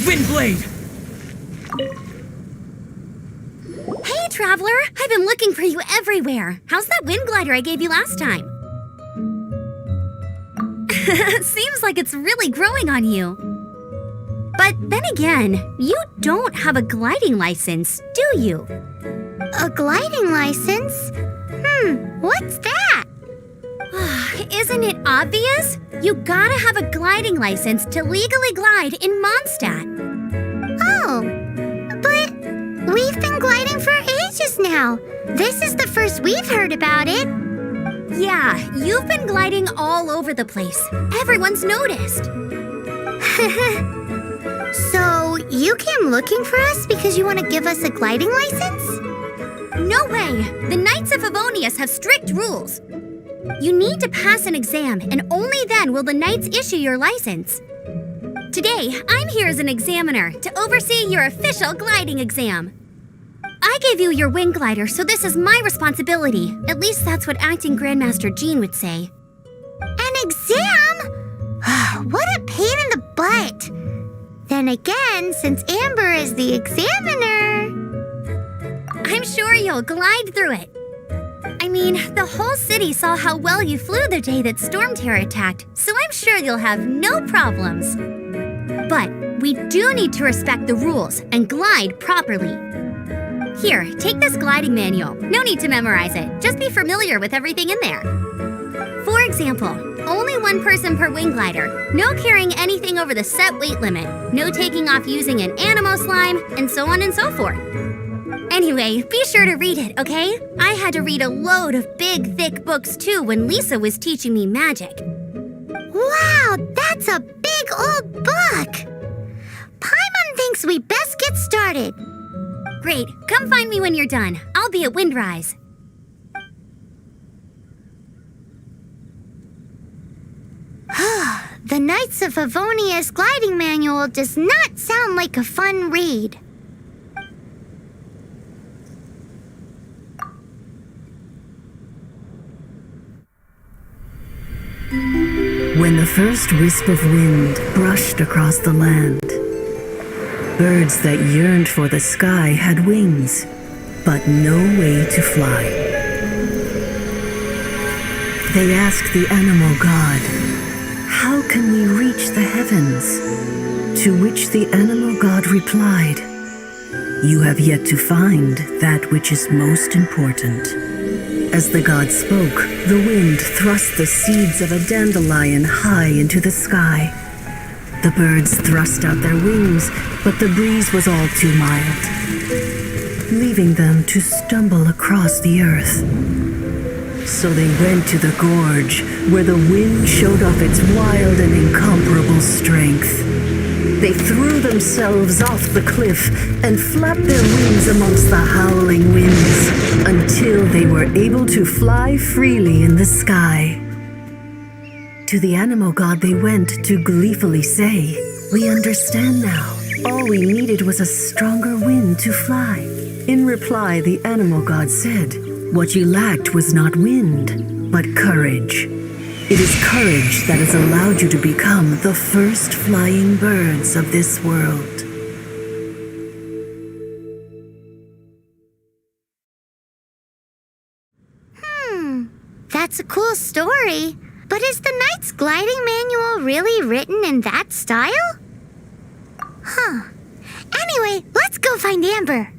Windblade! Hey, Traveler! I've been looking for you everywhere. How's that wind glider I gave you last time? Seems like it's really growing on you. But then again, you don't have a gliding license, do you? A gliding license? What's that? Isn't it obvious? You gotta have a gliding license to legally glide in Mondstadt. Oh, but we've been gliding for ages now. This is the first we've heard about it. Yeah, you've been gliding all over the place. Everyone's noticed. So, you came looking for us because you want to give us a gliding license? No way! The Knights of Favonius have strict rules. You need to pass an exam, and only then will the Knights issue your license. Today, I'm here as an examiner to oversee your official gliding exam. I gave you your wing glider, so this is my responsibility. At least that's what Acting Grandmaster Jean would say. An exam? What a pain in the butt! Then again, since Amber is the examiner... I'm sure you'll glide through it. I mean, the whole city saw how well you flew the day that Storm Terror attacked, so I'm sure you'll have no problems. But we do need to respect the rules and glide properly. Here, take this gliding manual. No need to memorize it. Just be familiar with everything in there. For example, only one person per wing glider, no carrying anything over the set weight limit, no taking off using an animo slime, and so on and so forth. Anyway, be sure to read it, okay? I had to read a load of big, thick books too when Lisa was teaching me magic. Wow, that's a big old book! Paimon thinks we best get started. Great, come find me when you're done. I'll be at Windrise. The Knights of Favonius gliding manual does not sound like a fun read. When the first wisp of wind brushed across the land, birds that yearned for the sky had wings, but no way to fly. They asked the animal god, "How can we reach the heavens?" To which the animal god replied, "You have yet to find that which is most important." As the god spoke, the wind thrust the seeds of a dandelion high into the sky. The birds thrust out their wings, but the breeze was all too mild, leaving them to stumble across the earth. So they went to the gorge, where the wind showed off its wild and incomparable strength. They threw themselves off the cliff and flapped their wings amongst the howling winds until they were able to fly freely in the sky. To the animal god they went to gleefully say, "We understand now. All we needed was a stronger wind to fly." In reply, the animal god said, What you lacked was not wind, but courage. It is courage that has allowed you to become the first flying birds of this world. That's a cool story. But is the Knight's gliding manual really written in that style? Huh. Anyway, let's go find Amber.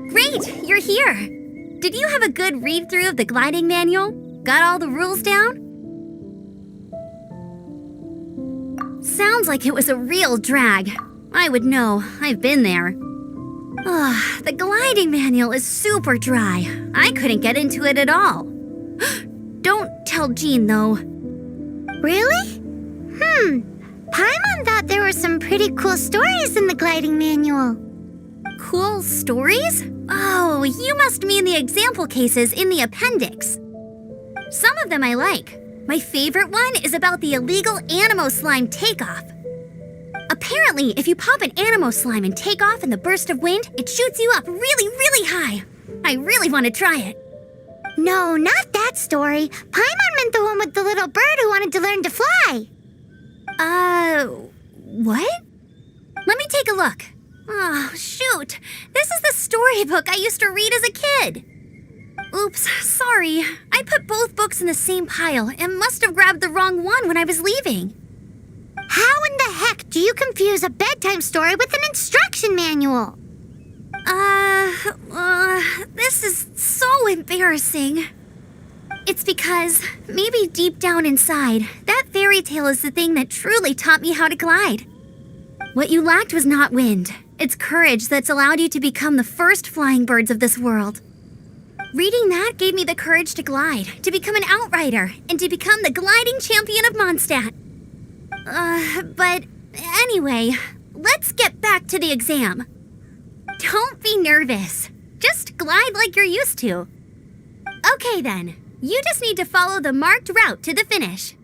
Great, you're here. Did you have a good read-through of the gliding manual? Got all the rules down? Sounds like it was a real drag. I would know. I've been there. Ugh, the gliding manual is super dry. I couldn't get into it at all. Don't tell Jean, though. Really? Paimon thought there were some pretty cool stories in the gliding manual. Cool stories? Oh, you must mean the example cases in the appendix. Some of them I like. My favorite one is about the illegal Animo slime takeoff. Apparently, if you pop an Animo slime and take off in the burst of wind, it shoots you up really, really high. I really want to try it. No, not that story. Paimon meant the one with the little bird who wanted to learn to fly. What? Let me take a look. Oh, shoot. This is the storybook I used to read as a kid. Oops, sorry. I put both books in the same pile and must have grabbed the wrong one when I was leaving. How in the heck do you confuse a bedtime story with an instruction manual? This is so embarrassing. It's because, maybe deep down inside, that fairy tale is the thing that truly taught me how to glide. What you lacked was not wind. It's courage that's allowed you to become the first flying birds of this world. Reading that gave me the courage to glide, to become an outrider, and to become the gliding champion of Mondstadt. But anyway, let's get back to the exam. Don't be nervous. Just glide like you're used to. Okay then, you just need to follow the marked route to the finish.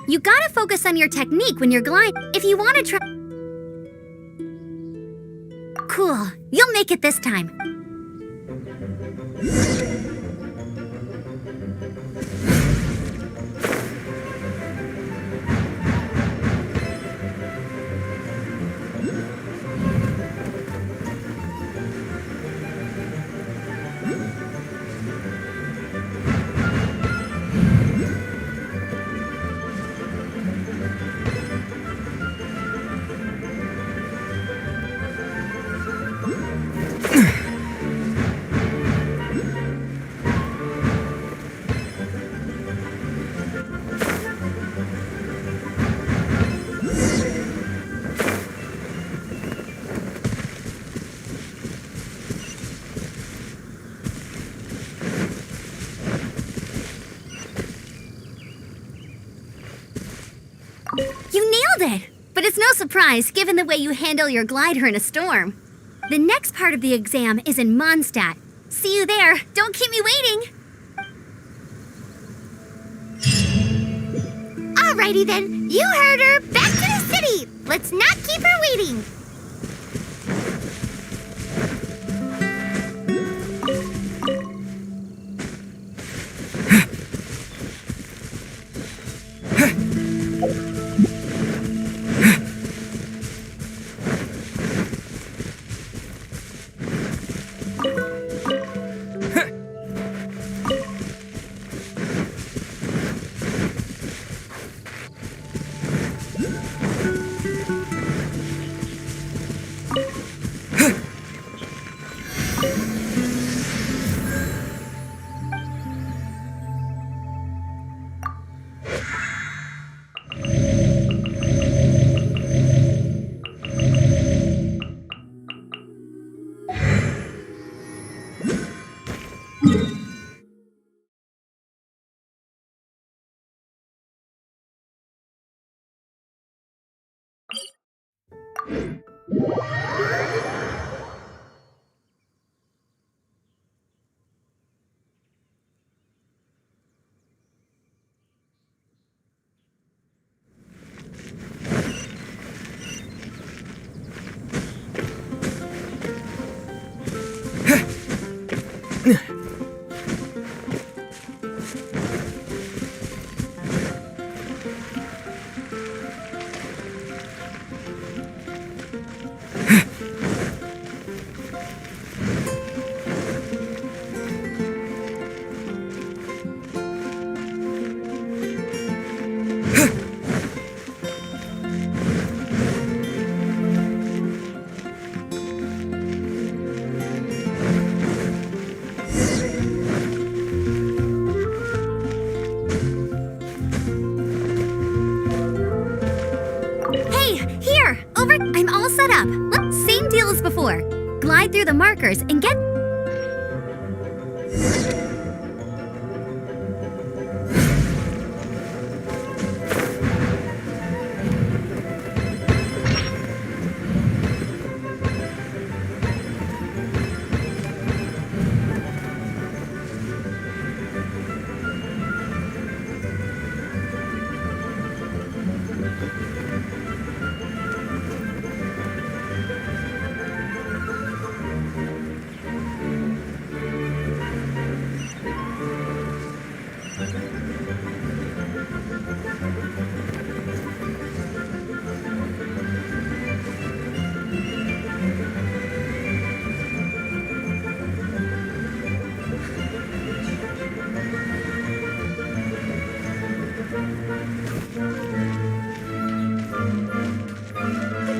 You gotta focus on your technique when you're gliding. If you want to try... Cool. You'll make it this time. You nailed it! But it's no surprise, given the way you handle your glider in a storm. The next part of the exam is in Mondstadt. See you there. Don't keep me waiting. Alrighty then, you heard her. Back to the city. Let's not keep her waiting. markers and get...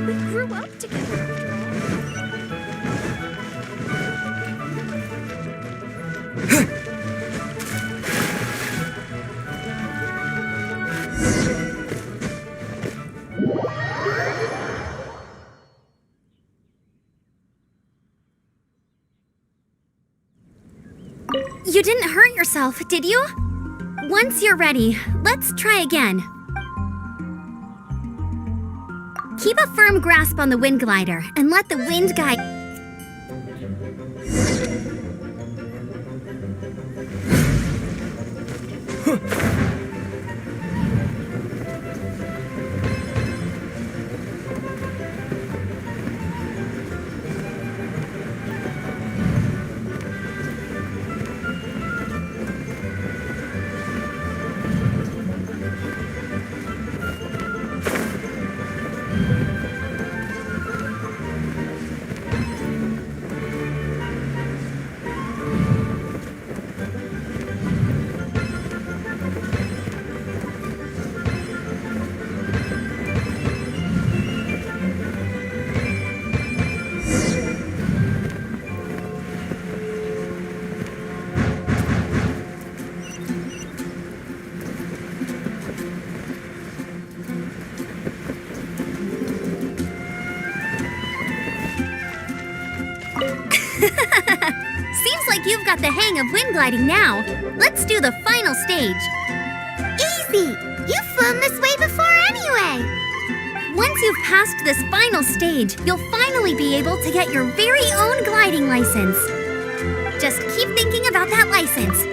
We grew up together after all. You didn't hurt yourself, did you? Once you're ready, let's try again. Keep a firm grasp on the wind glider and let the wind guide... Seems like you've got the hang of wind gliding now. Let's do the final stage. Easy! You've flown this way before anyway! Once you've passed this final stage, you'll finally be able to get your very own gliding license. Just keep thinking about that license.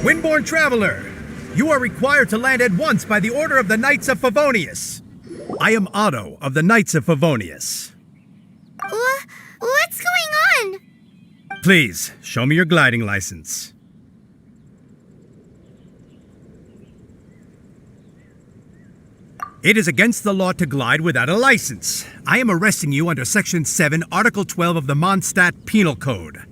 Windborne Traveler, you are required to land at once by the order of the Knights of Favonius. I am Otto of the Knights of Favonius. What's going on? Please, show me your gliding license. It is against the law to glide without a license. I am arresting you under Section 7, Article 12 of the Mondstadt Penal Code.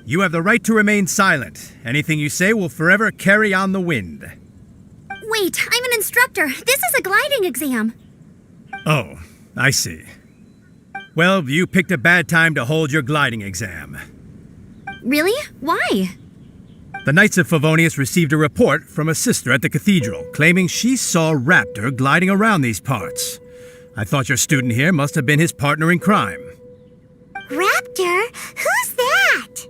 You have the right to remain silent. Anything you say will forever carry on the wind. Wait, I'm an instructor. This is a gliding exam. Oh, I see. Well, you picked a bad time to hold your gliding exam. Really? Why? The Knights of Favonius received a report from a sister at the cathedral claiming she saw Raptor gliding around these parts. I thought your student here must have been his partner in crime. Raptor? Who's that?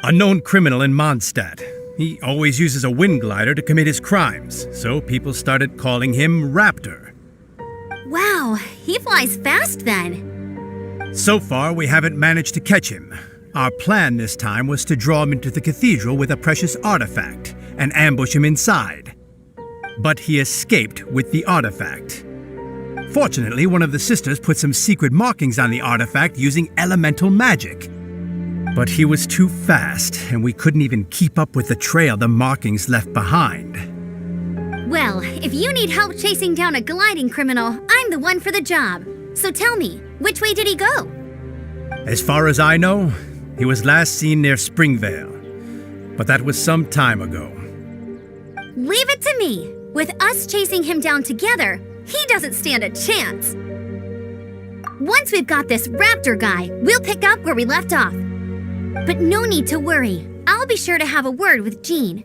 A known criminal in Mondstadt. He always uses a wind glider to commit his crimes, so people started calling him Raptor. Wow, he flies fast then. So far, we haven't managed to catch him. Our plan this time was to draw him into the cathedral with a precious artifact and ambush him inside. But he escaped with the artifact. Fortunately, one of the sisters put some secret markings on the artifact using elemental magic. But he was too fast, and we couldn't even keep up with the trail the markings left behind. Well, if you need help chasing down a gliding criminal, I'm the one for the job. So tell me, Which way did he go? As far as I know, he was last seen near Springvale, but that was some time ago. Leave it to me. With us chasing him down together, he doesn't stand a chance. Once we've got this raptor guy, we'll pick up where we left off. But no need to worry. I'll be sure to have a word with Jean.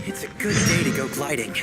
It's a good day to go gliding.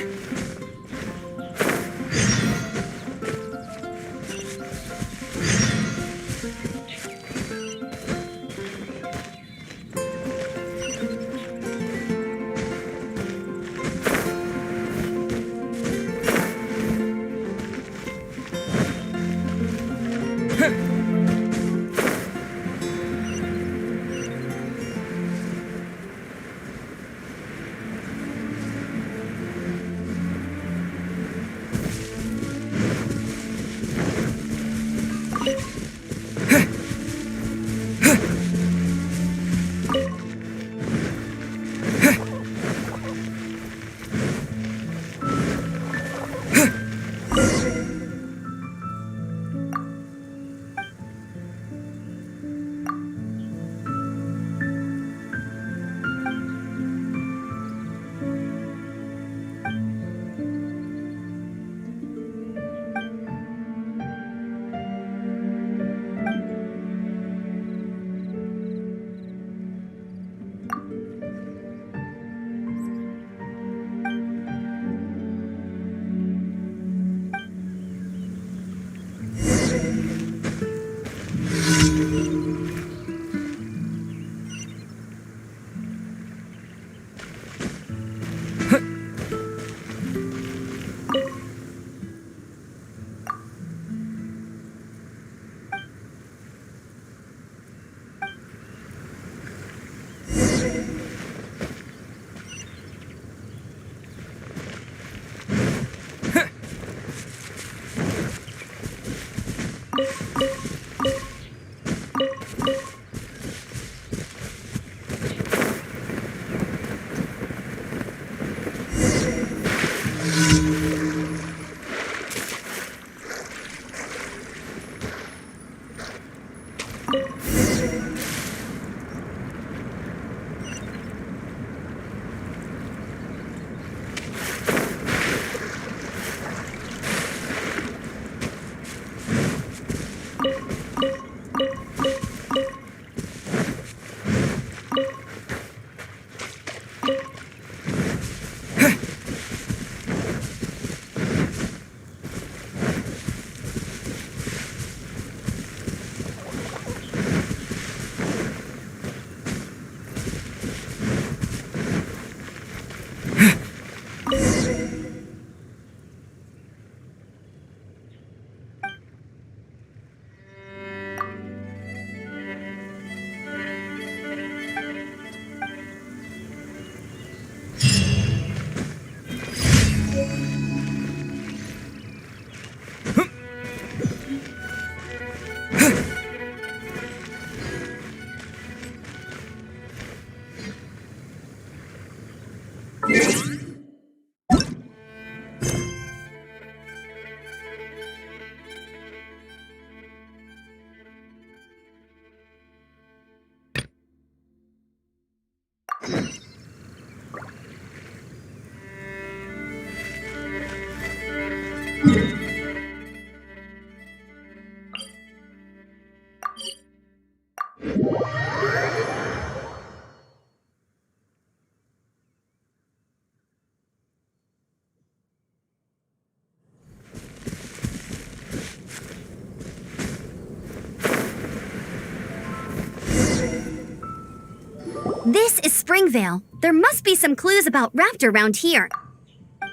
This is Springvale. There must be some clues about Raptor around here.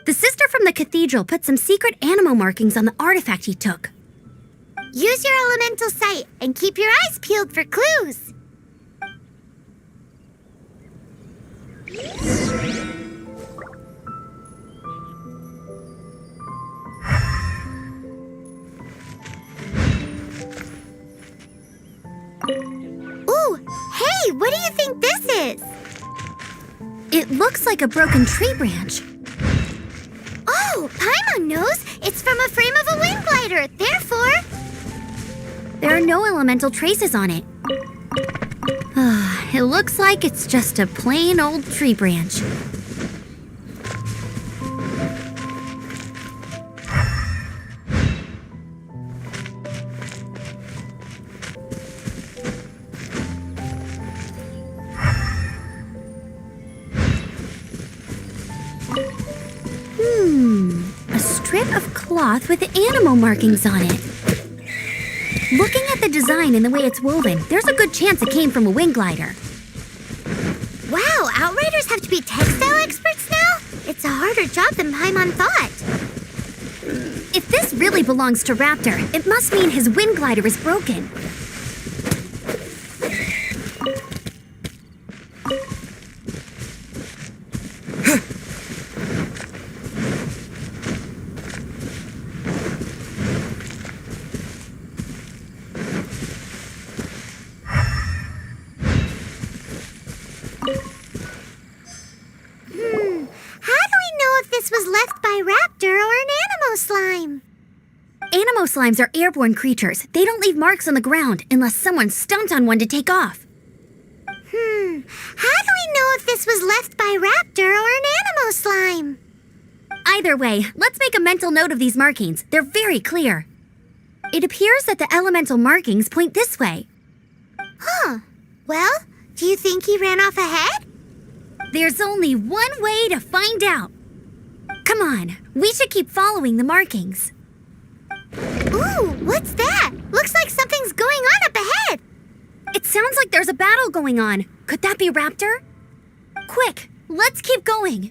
The sister from the cathedral put some secret animal markings on the artifact he took. Use your elemental sight and keep your eyes peeled for clues. Ooh, hey, what do you think this is? It looks like a broken tree branch. Oh, Paimon knows! It's from a frame of a wind glider, therefore... There are no elemental traces on it. It looks like it's just a plain old tree branch. A strip of cloth with animal markings on it. Looking at the design and the way it's woven, there's a good chance it came from a wind glider. Wow, Outriders have to be textile experts now? It's a harder job than Paimon thought. If this really belongs to Raptor, it must mean his wind glider is broken. How do we know if this was left by Raptor or an Animo slime? Animo slimes are airborne creatures. They don't leave marks on the ground unless someone stomped on one to take off. How do we know if this was left by Raptor or an Animo slime? Either way, let's make a mental note of these markings. They're very clear. It appears that the elemental markings point this way. Huh. Well, do you think he ran off ahead? There's only one way to find out. Come on, we should keep following the markings. Ooh, what's that? Looks like something's going on up ahead. It sounds like there's a battle going on. Could that be Raptor? Quick, let's keep going.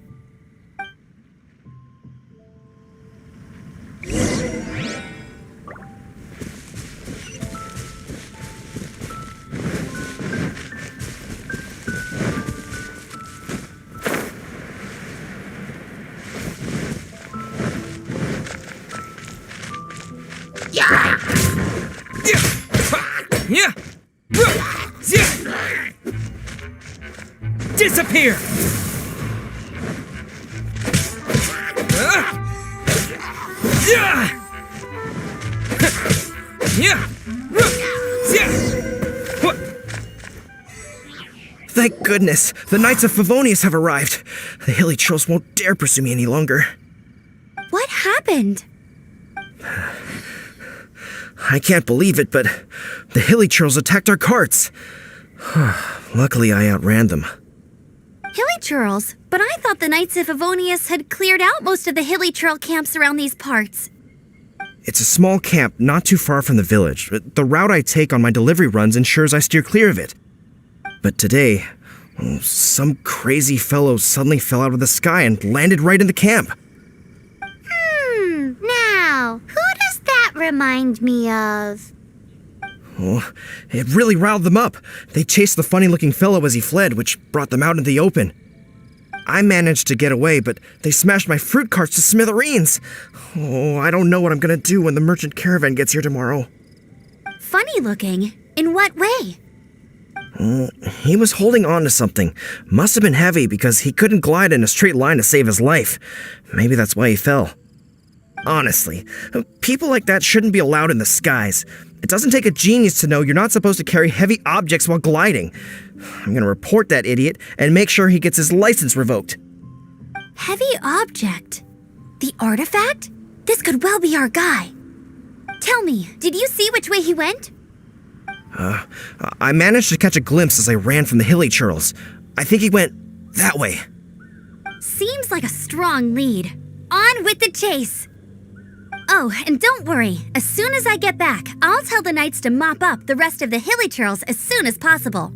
Disappear! Thank goodness, the Knights of Favonius have arrived. The hilly trolls won't dare pursue me any longer. What happened? I can't believe it, but the hilly trolls attacked our carts. Luckily, I outran them. Hilly churls? But I thought the Knights of Favonius had cleared out most of the hilly churl camps around these parts. It's a small camp not too far from the village. The route I take on my delivery runs ensures I steer clear of it. But today, some crazy fellow suddenly fell out of the sky and landed right in the camp. Now, who does that remind me of? Oh, it really riled them up. They chased the funny-looking fellow as he fled, which brought them out into the open. I managed to get away, but they smashed my fruit carts to smithereens. Oh, I don't know what I'm gonna do when the merchant caravan gets here tomorrow. Funny looking? In what way? He was holding on to something. Must have been heavy because he couldn't glide in a straight line to save his life. Maybe that's why he fell. Honestly, people like that shouldn't be allowed in the skies. It doesn't take a genius to know you're not supposed to carry heavy objects while gliding. I'm gonna report that idiot and make sure he gets his license revoked. Heavy object? The artifact? This could well be our guy. Tell me, did you see which way he went? I managed to catch a glimpse as I ran from the hilly churls. I think he went that way. Seems like a strong lead. On with the chase! Oh, and don't worry. As soon as I get back, I'll tell the knights to mop up the rest of the hilly churls as soon as possible.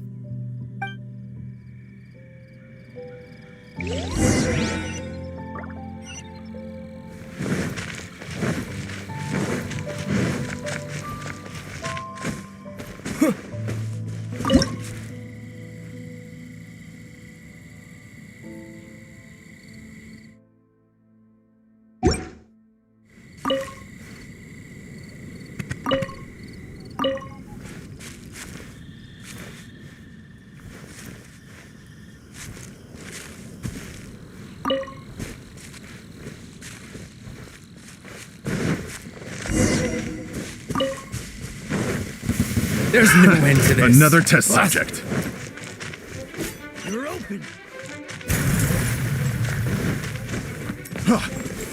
There's no end to this. Another test subject. You're open.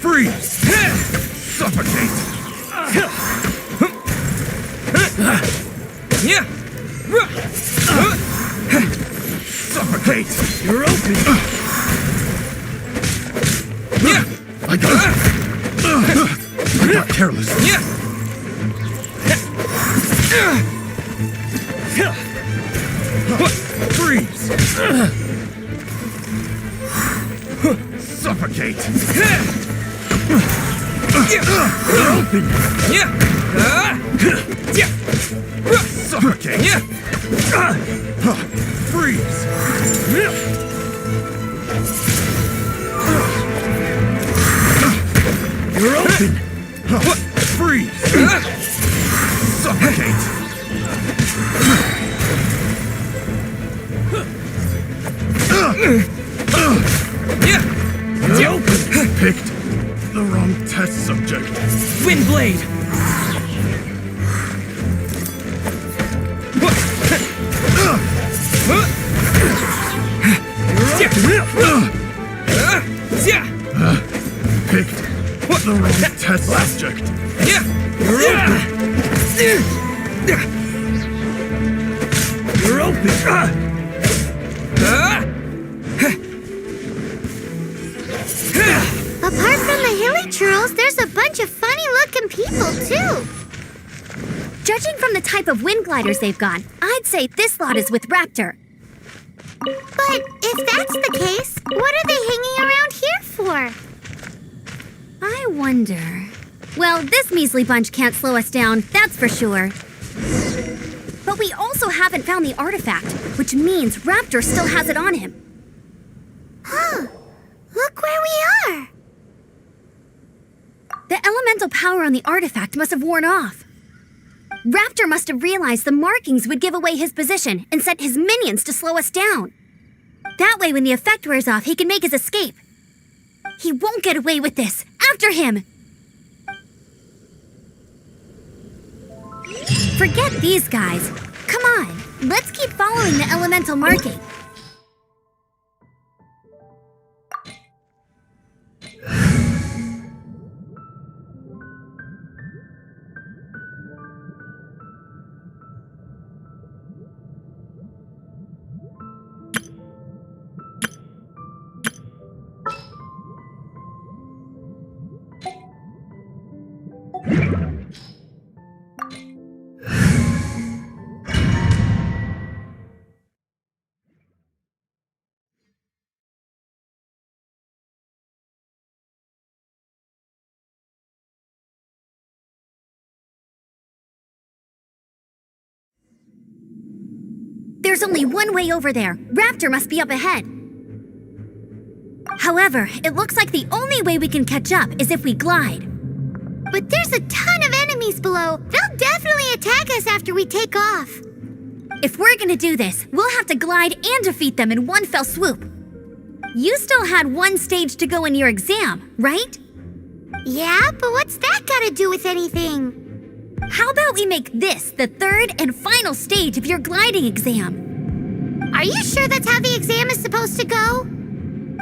Freeze! Suffocate! Yeah. Suffocate! You're open. Yeah! I got it! I got careless. Yeah. Freeze! Suffocate! You're open. Yeah. Yeah. Suffocate! Yeah. Freeze! You're open. Freeze! Suffocate! Yeah. You're open. Picked the wrong test subject. Wind blade. Picked the wrong test subject. Yeah. You're open. Apart from the hilly churls, there's a bunch of funny-looking people, too. Judging from the type of wind gliders they've got, I'd say this lot is with Raptor. But if that's the case, what are they hanging around here for? I wonder... Well, this measly bunch can't slow us down, that's for sure. But we also haven't found the artifact, which means Raptor still has it on him. Huh. Look where we are. The elemental power on the artifact must have worn off. Raptor must have realized the markings would give away his position and sent his minions to slow us down. That way, when the effect wears off, he can make his escape. He won't get away with this. After him! Forget these guys. Come on, let's keep following the elemental marking. There's only one way over there. Raptor must be up ahead. However, it looks like the only way we can catch up is if we glide. But there's a ton of enemies below. They'll definitely attack us after we take off. If we're gonna do this, we'll have to glide and defeat them in one fell swoop. You still had one stage to go in your exam, right? Yeah, but what's that got to do with anything? How about we make this the third and final stage of your gliding exam? Are you sure that's how the exam is supposed to go?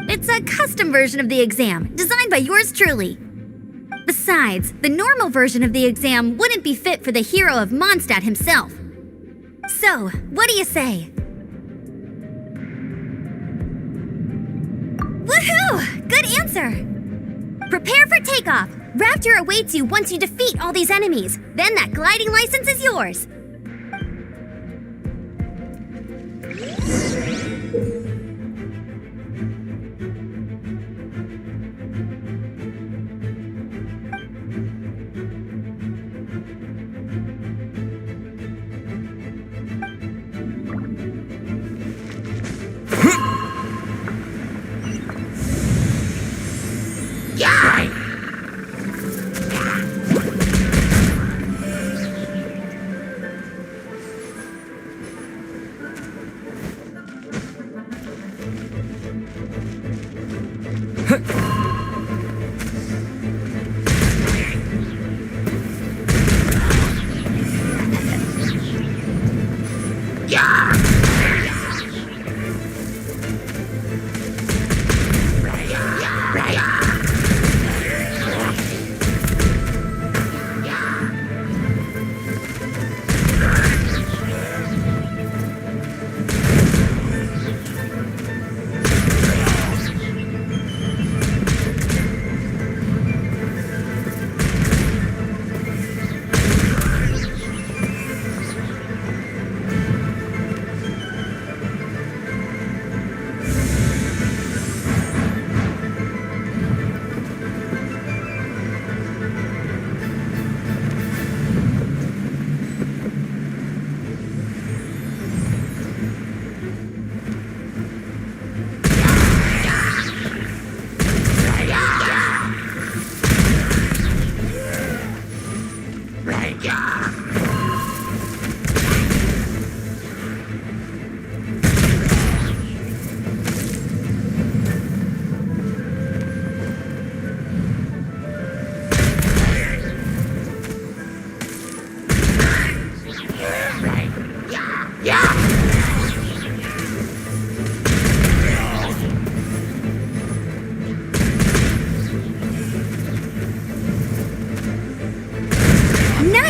It's a custom version of the exam, designed by yours truly. Besides, the normal version of the exam wouldn't be fit for the hero of Mondstadt himself. So, what do you say? Woohoo! Good answer! Prepare for takeoff! Raptor awaits you once you defeat all these enemies. Then that gliding license is yours.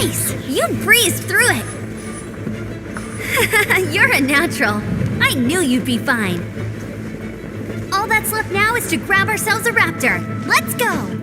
Nice! You breezed through it! You're a natural. I knew you'd be fine. All that's left now is to grab ourselves a raptor. Let's go!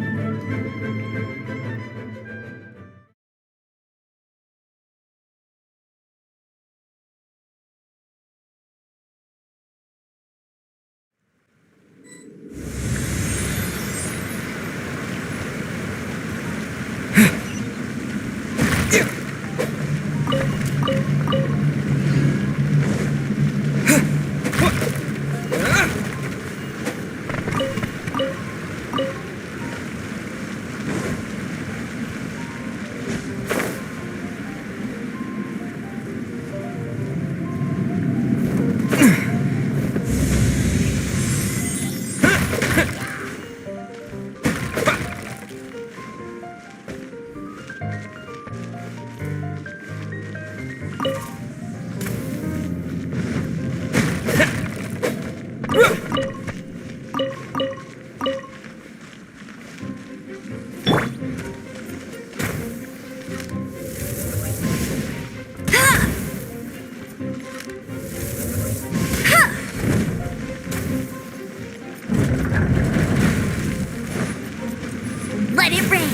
Let it rain!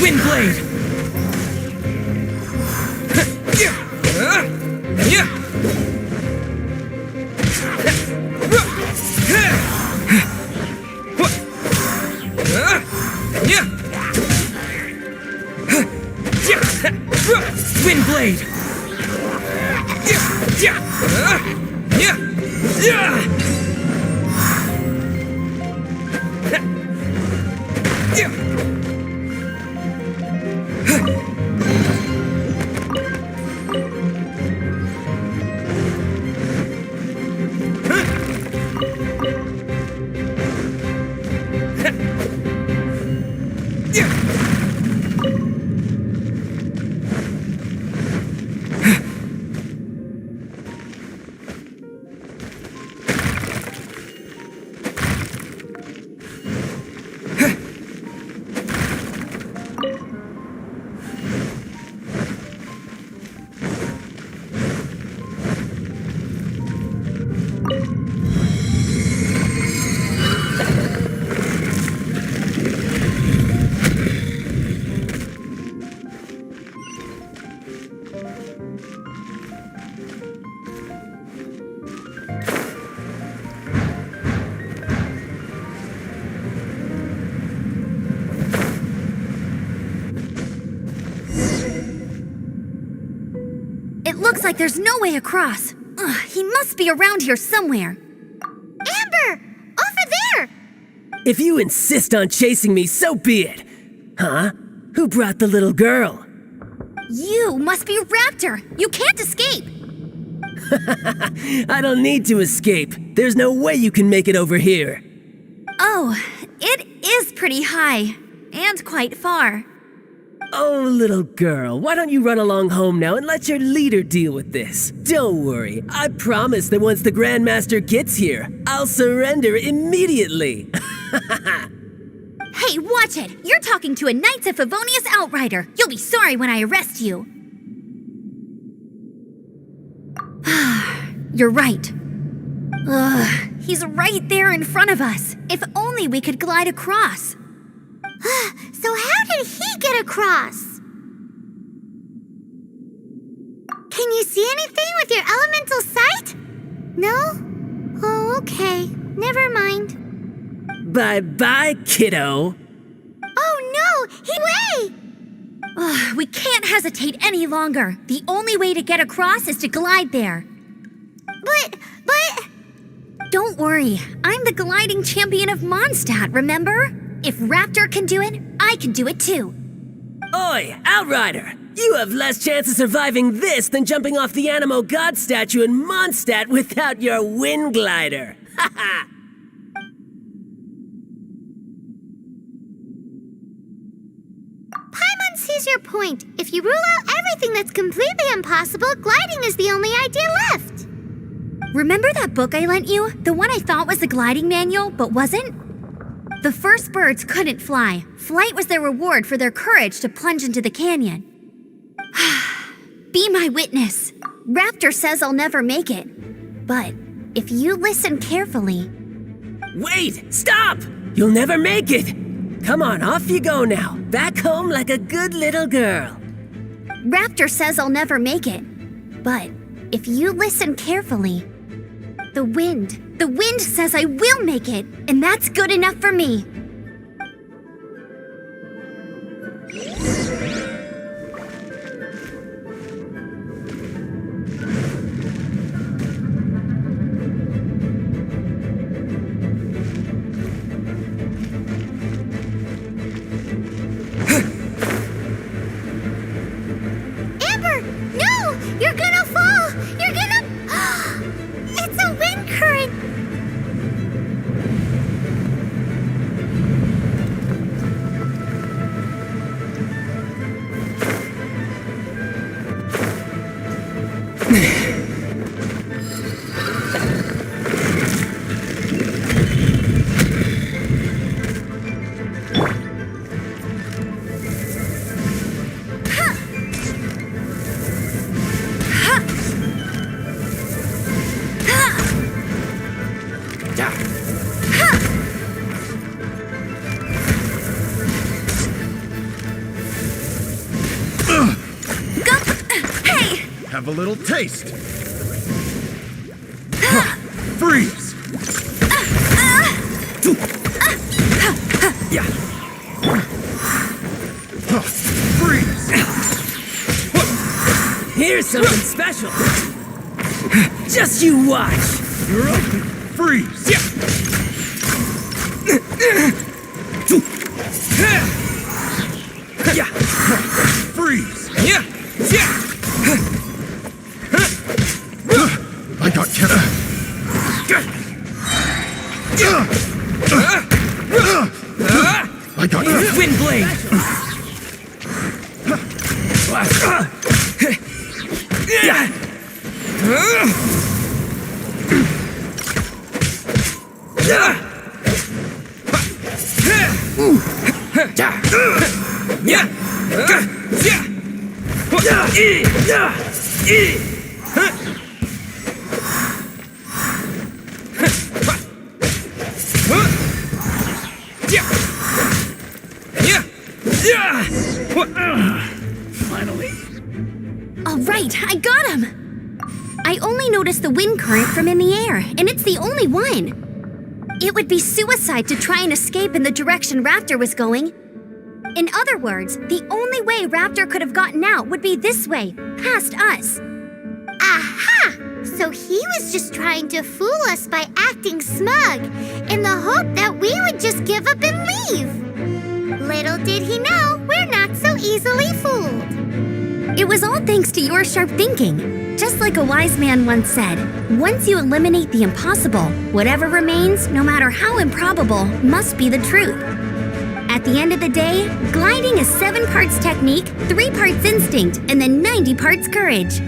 Wind blade! Wind blade! It looks like there's no way across. Ugh, he must be around here somewhere. Amber! Over there! If you insist on chasing me, so be it. Huh? Who brought the little girl? You must be Raptor. You can't escape. I don't need to escape. There's no way you can make it over here. Oh, it is pretty high. And quite far. Oh, little girl, why don't you run along home now and let your leader deal with this? Don't worry, I promise that once the Grandmaster gets here, I'll surrender immediately. Hey, watch it! You're talking to a Knights of Favonius outrider. You'll be sorry when I arrest you. You're right. Ugh, he's right there in front of us. If only we could glide across. So how did he get across? Can you see anything with your elemental sight? No? Oh, okay. Never mind. Bye-bye, kiddo. Oh no! Wait! Ugh, we can't hesitate any longer. The only way to get across is to glide there. But... Don't worry. I'm the gliding champion of Mondstadt, remember? If Raptor can do it, I can do it too. Oi, Outrider! You have less chance of surviving this than jumping off the Animo God statue in Mondstadt without your wind glider. Haha! Paimon sees your point. If you rule out everything that's completely impossible, gliding is the only idea left. Remember that book I lent you? The one I thought was the gliding manual, but wasn't? The first birds couldn't fly. Flight was their reward for their courage to plunge into the canyon. Be my witness. Raptor says I'll never make it. But if you listen carefully... Wait! Stop! You'll never make it! Come on, off you go now. Back home like a good little girl. Raptor says I'll never make it. But if you listen carefully, the wind says I will make it, and that's good enough for me. Amber, no! You're gonna fall! You're gonna... It's a wind current! Have a little taste. Freeze! Yeah. Freeze! Here's something special. Just you watch. You're up. Freeze! Yeah. Freeze! Yeah. Yeah. I got Kenna. I got you. Wind blade. Yeah. Finally. All right, I got him! I only noticed the wind current from in the air, and it's the only one. It would be suicide to try and escape in the direction Raptor was going. In other words, the only way Raptor could have gotten out would be this way, past us. Aha! So he was just trying to fool us by acting smug, in the hope that we would just give up and leave. Little did he know, we're not so easily fooled. It was all thanks to your sharp thinking. Just like a wise man once said, once you eliminate the impossible, whatever remains, no matter how improbable, must be the truth. At the end of the day, gliding is 7 parts technique, 3 parts instinct, and then 90 parts courage.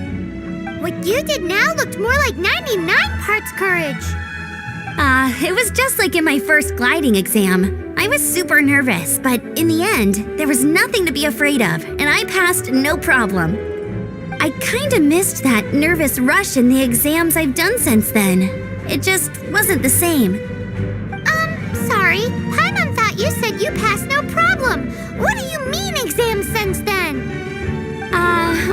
What you did now looked more like 99 parts courage. It was just like in my first gliding exam. I was super nervous, but in the end, there was nothing to be afraid of, and I passed no problem. I kinda missed that nervous rush in the exams I've done since then. It just wasn't the same. Sorry. Paimon thought you said you passed no problem. What do you mean exams since then?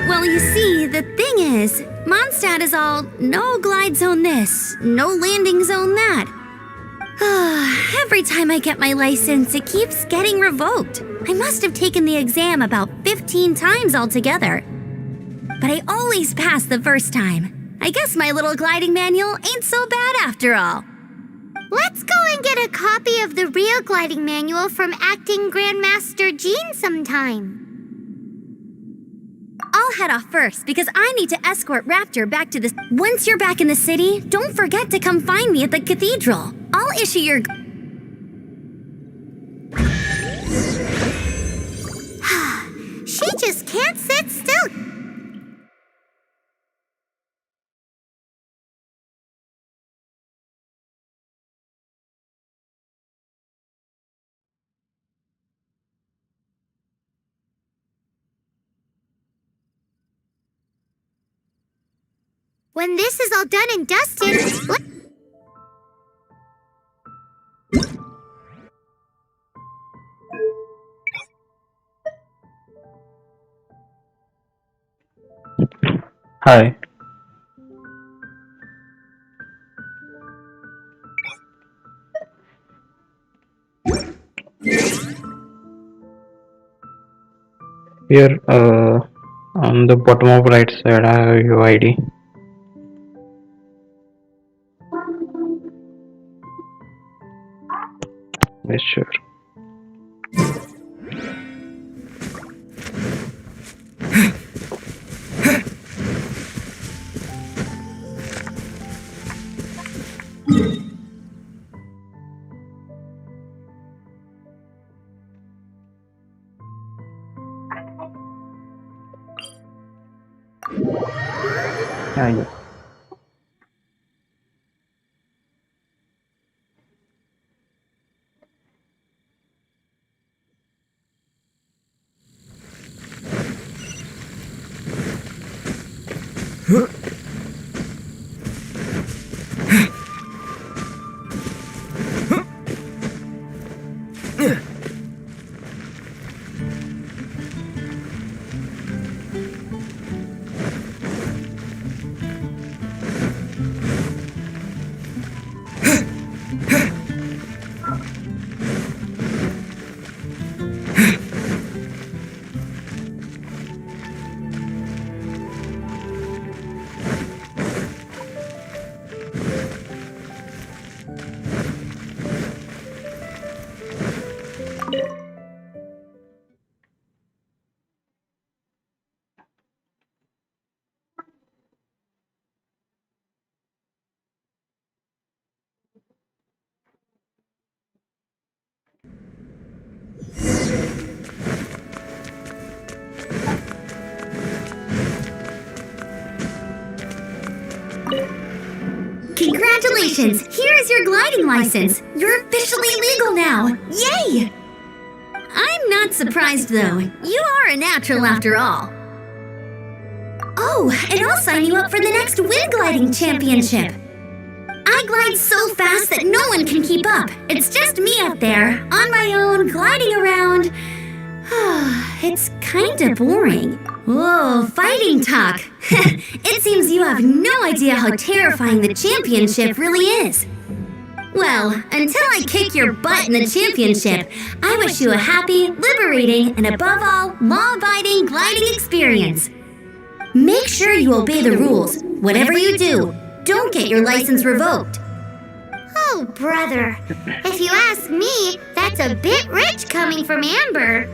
Well, you see, the thing is, Mondstadt is all no glide zone this, no landing zone that. Every time I get my license, it keeps getting revoked. I must have taken the exam about 15 times altogether. But I always pass the first time. I guess my little gliding manual ain't so bad after all. Let's go and get a copy of the real gliding manual from Acting Grandmaster Jean sometime. I'll head off first because I need to escort Raptor back to the... Once you're back in the city, don't forget to come find me at the cathedral. I'll issue your... She just can't sit still. When this is all done and dusted, Hi. Here, on the bottom of right side, I have your ID. Yes, sure. Yes. Congratulations! Here is your gliding license. You're officially legal now. Yay! I'm not surprised though. You are a natural after all. Oh, and I'll sign you up for the next wind gliding championship. I glide so fast that no one can keep up. It's just me up there, on my own, gliding around. It's kinda boring. Whoa, fighting talk. It seems you have no idea how terrifying the championship really is. Well, until I kick your butt in the championship, I wish you a happy, liberating, and above all, law-abiding gliding experience. Make sure you obey the rules. Whatever you do, don't get your license revoked. oh, brother. If you ask me, that's a bit rich coming from Amber.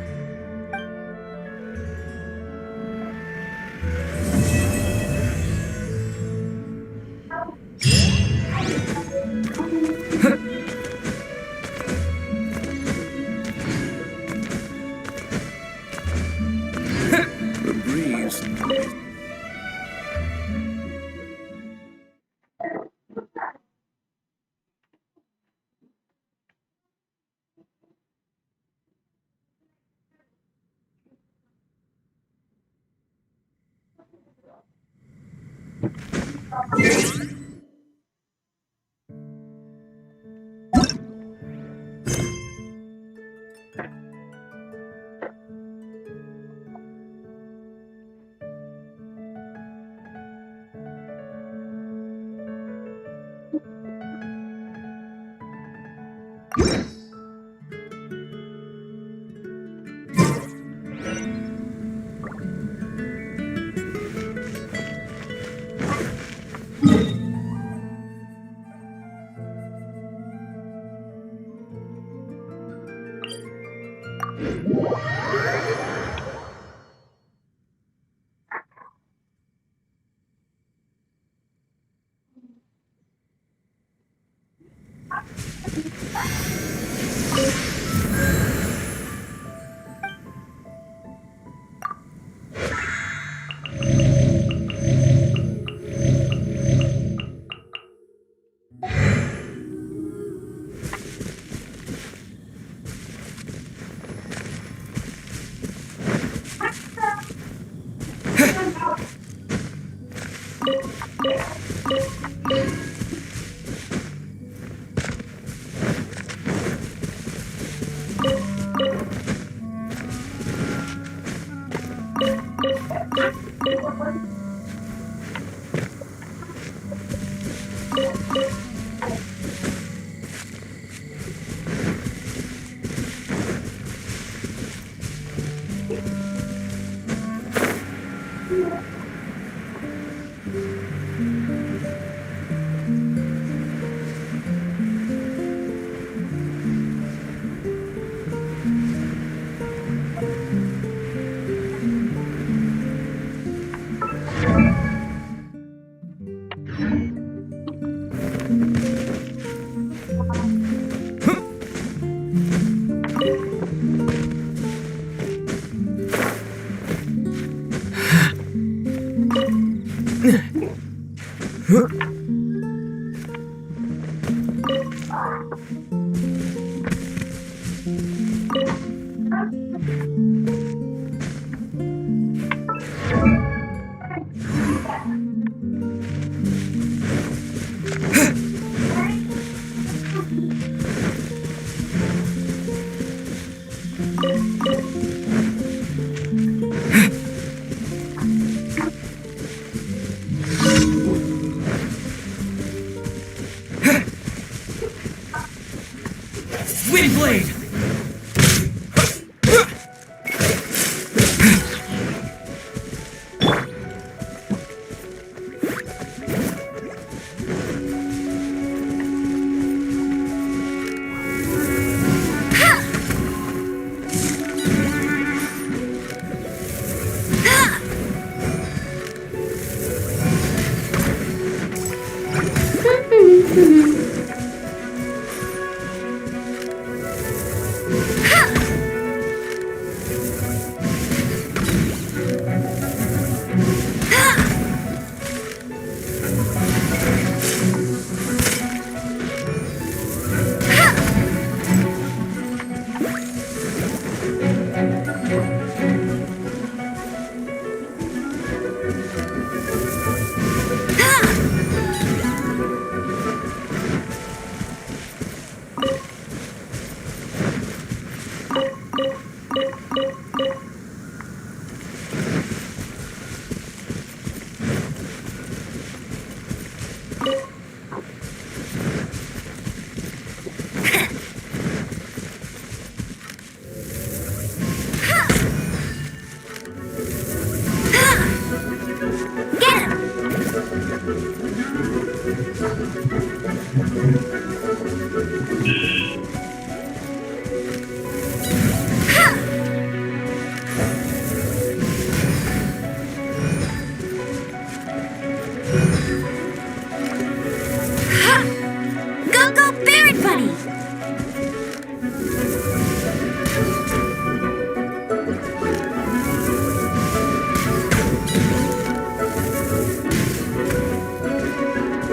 The breeze. Wind blade!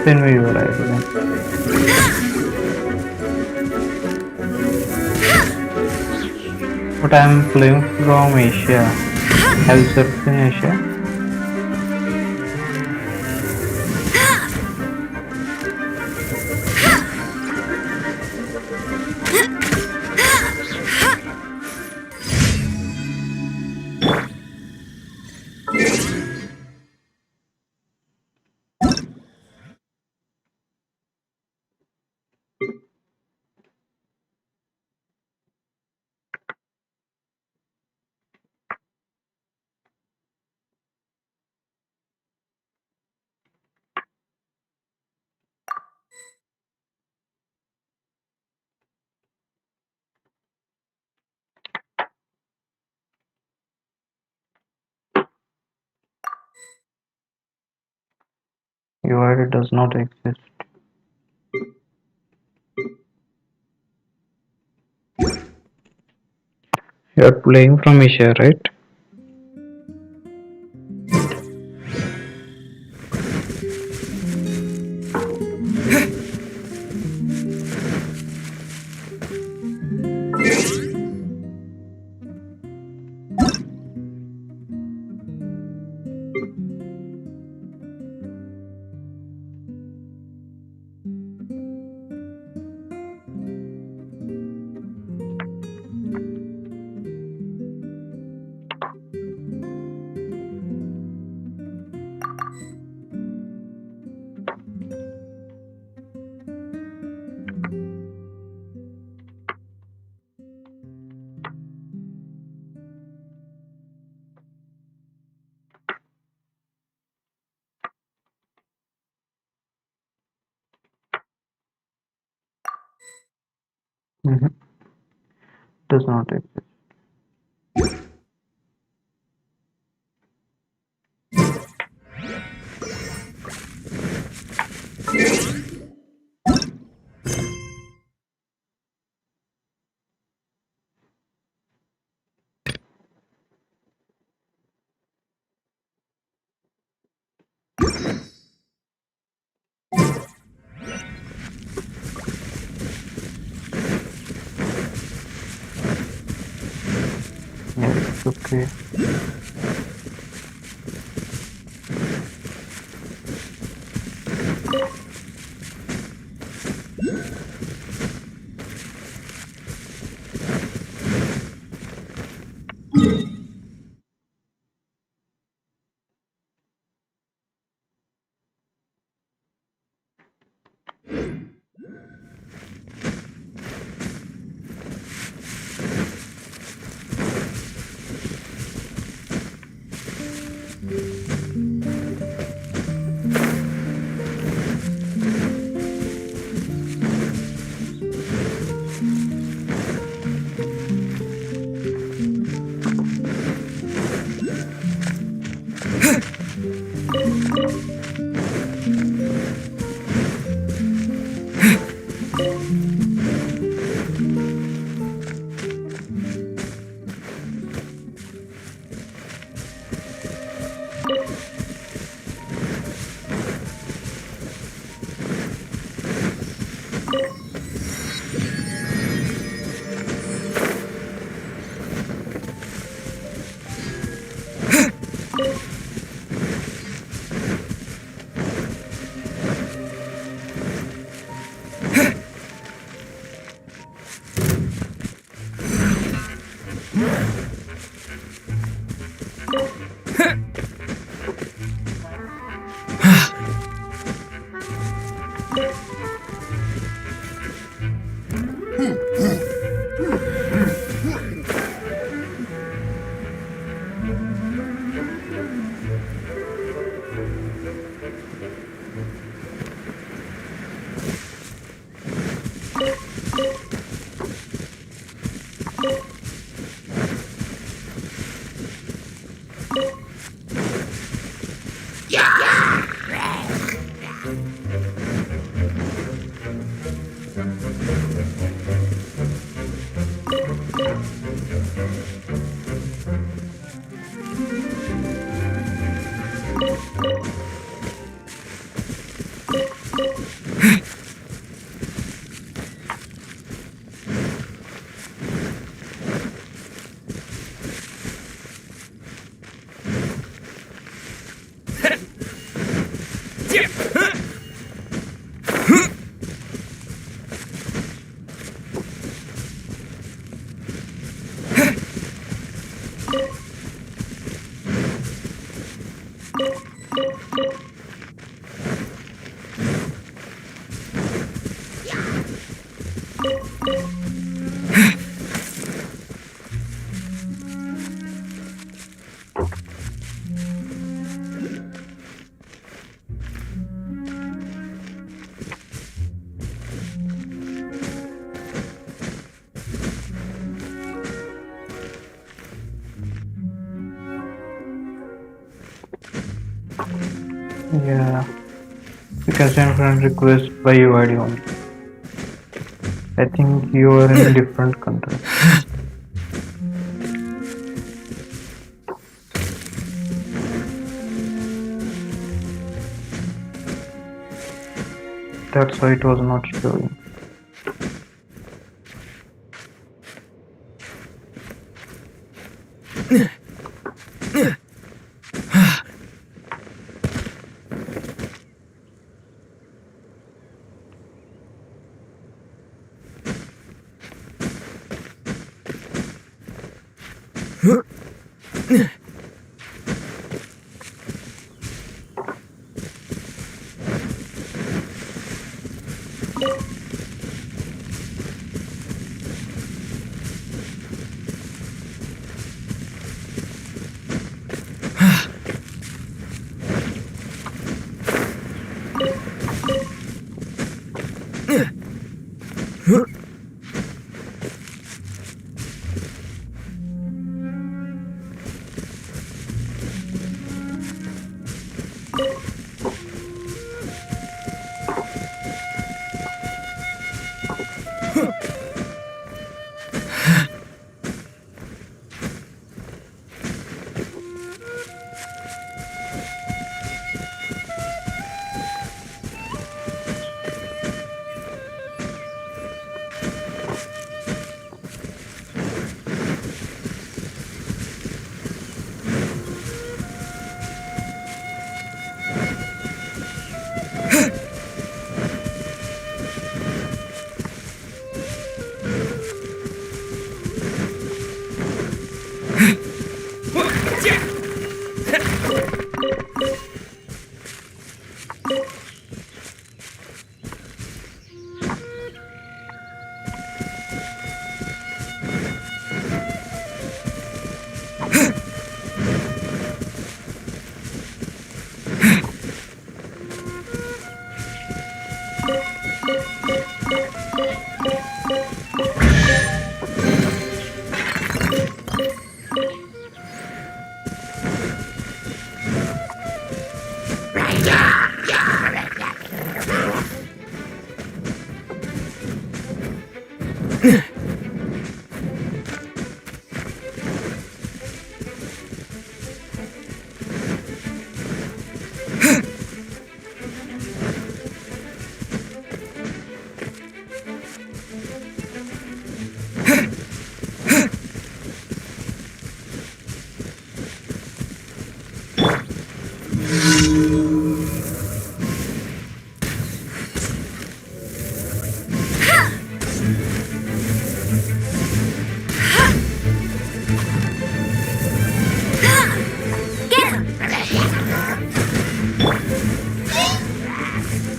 Then we were able. But I'm playing from Asia. Have you surfed in Asia? UI does not exist. You're playing from Asia, right? does not exist. Yes, okay. Yeah, you can send friend request by UID only. I think you are in different country. That's why it was not showing.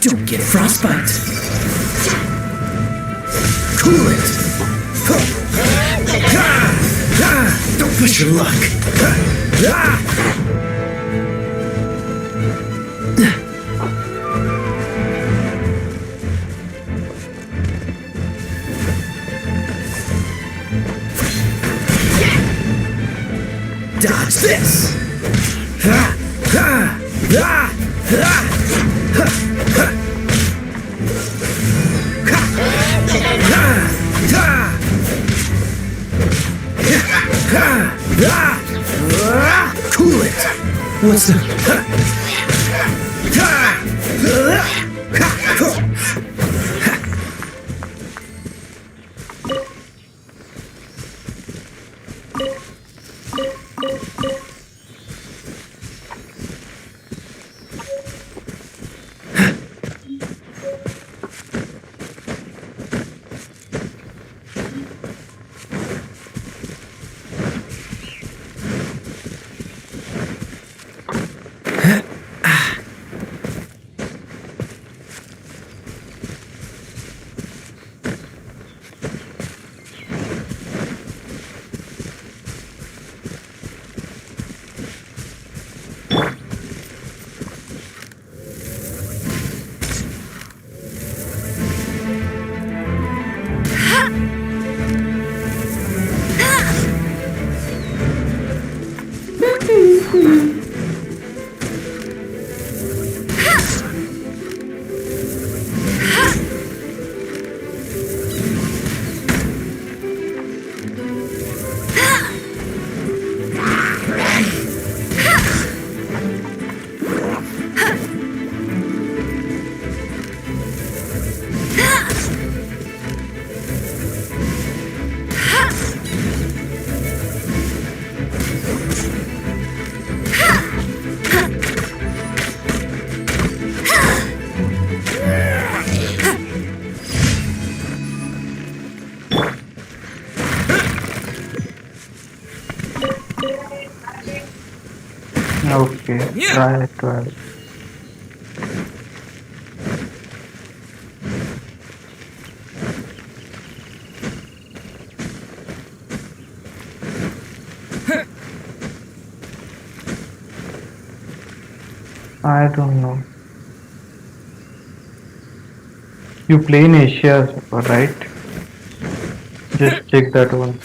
Don't get frostbite. Cool it. Don't push your luck. Dodge this. Cool it. What's the... Okay, try 12. I don't know. You play in Asia, right? Just check that one.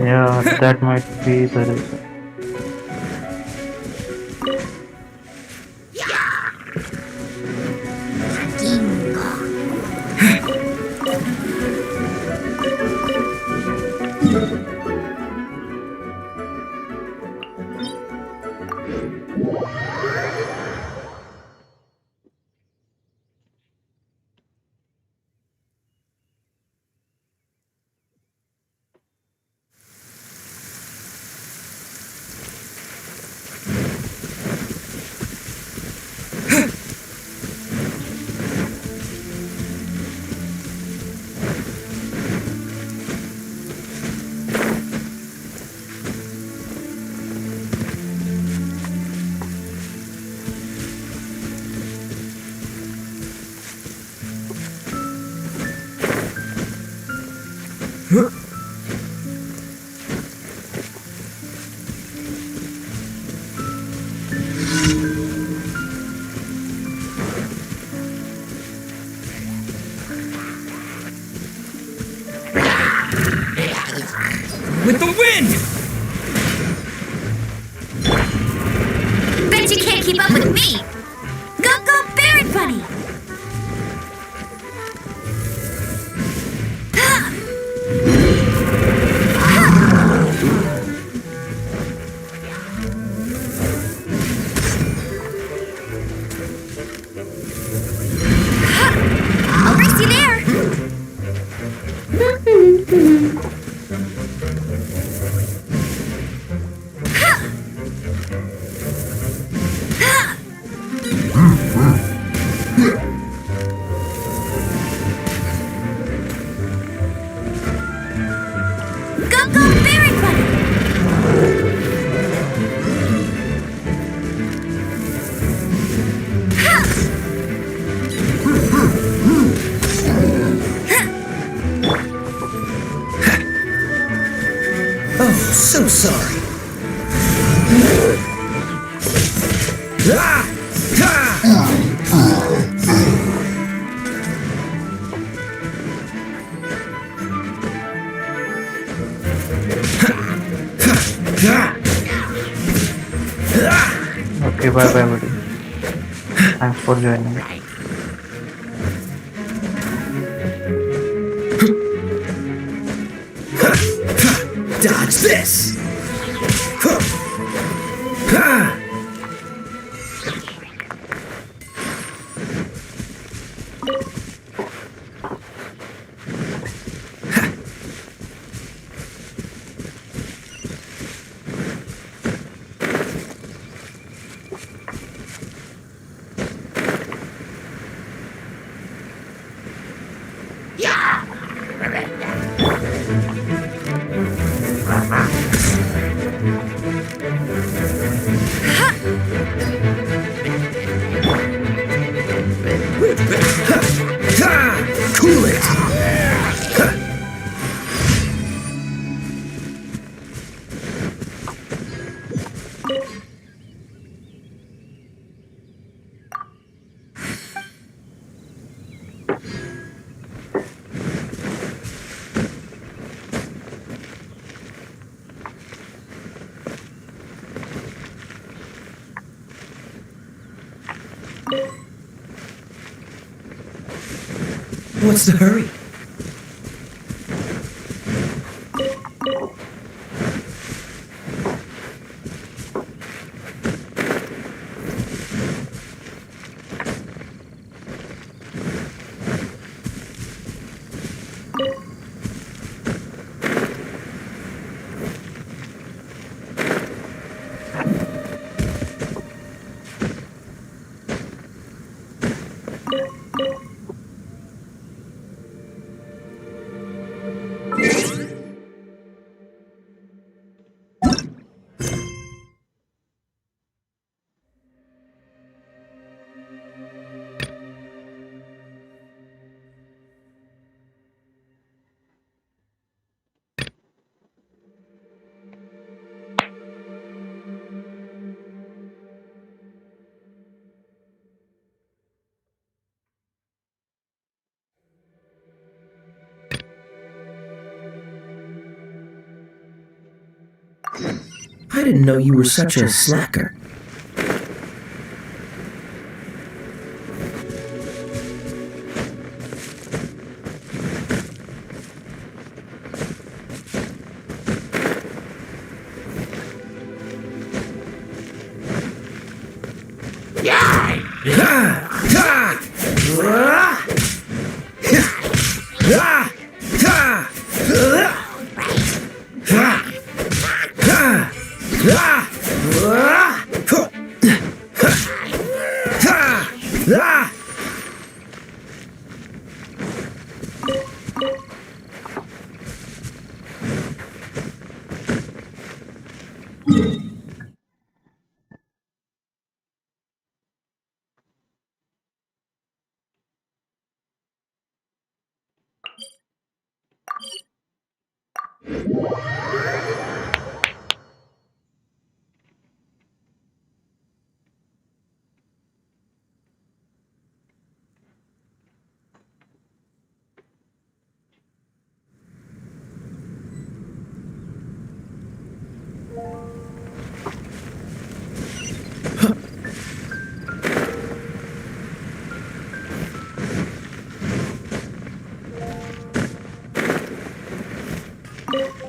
Yeah, that might be the reason. With the wind! Bet you can't keep up with me! Go, go, Barret Bunny! I'll race you there! Go, go, Barret Bunny! Oh, so sorry. Ah! Ah! Okay, bye bye, buddy. Thanks for joining. Dodge this! Cool it! What's the hurry? I didn't know you were such a slacker.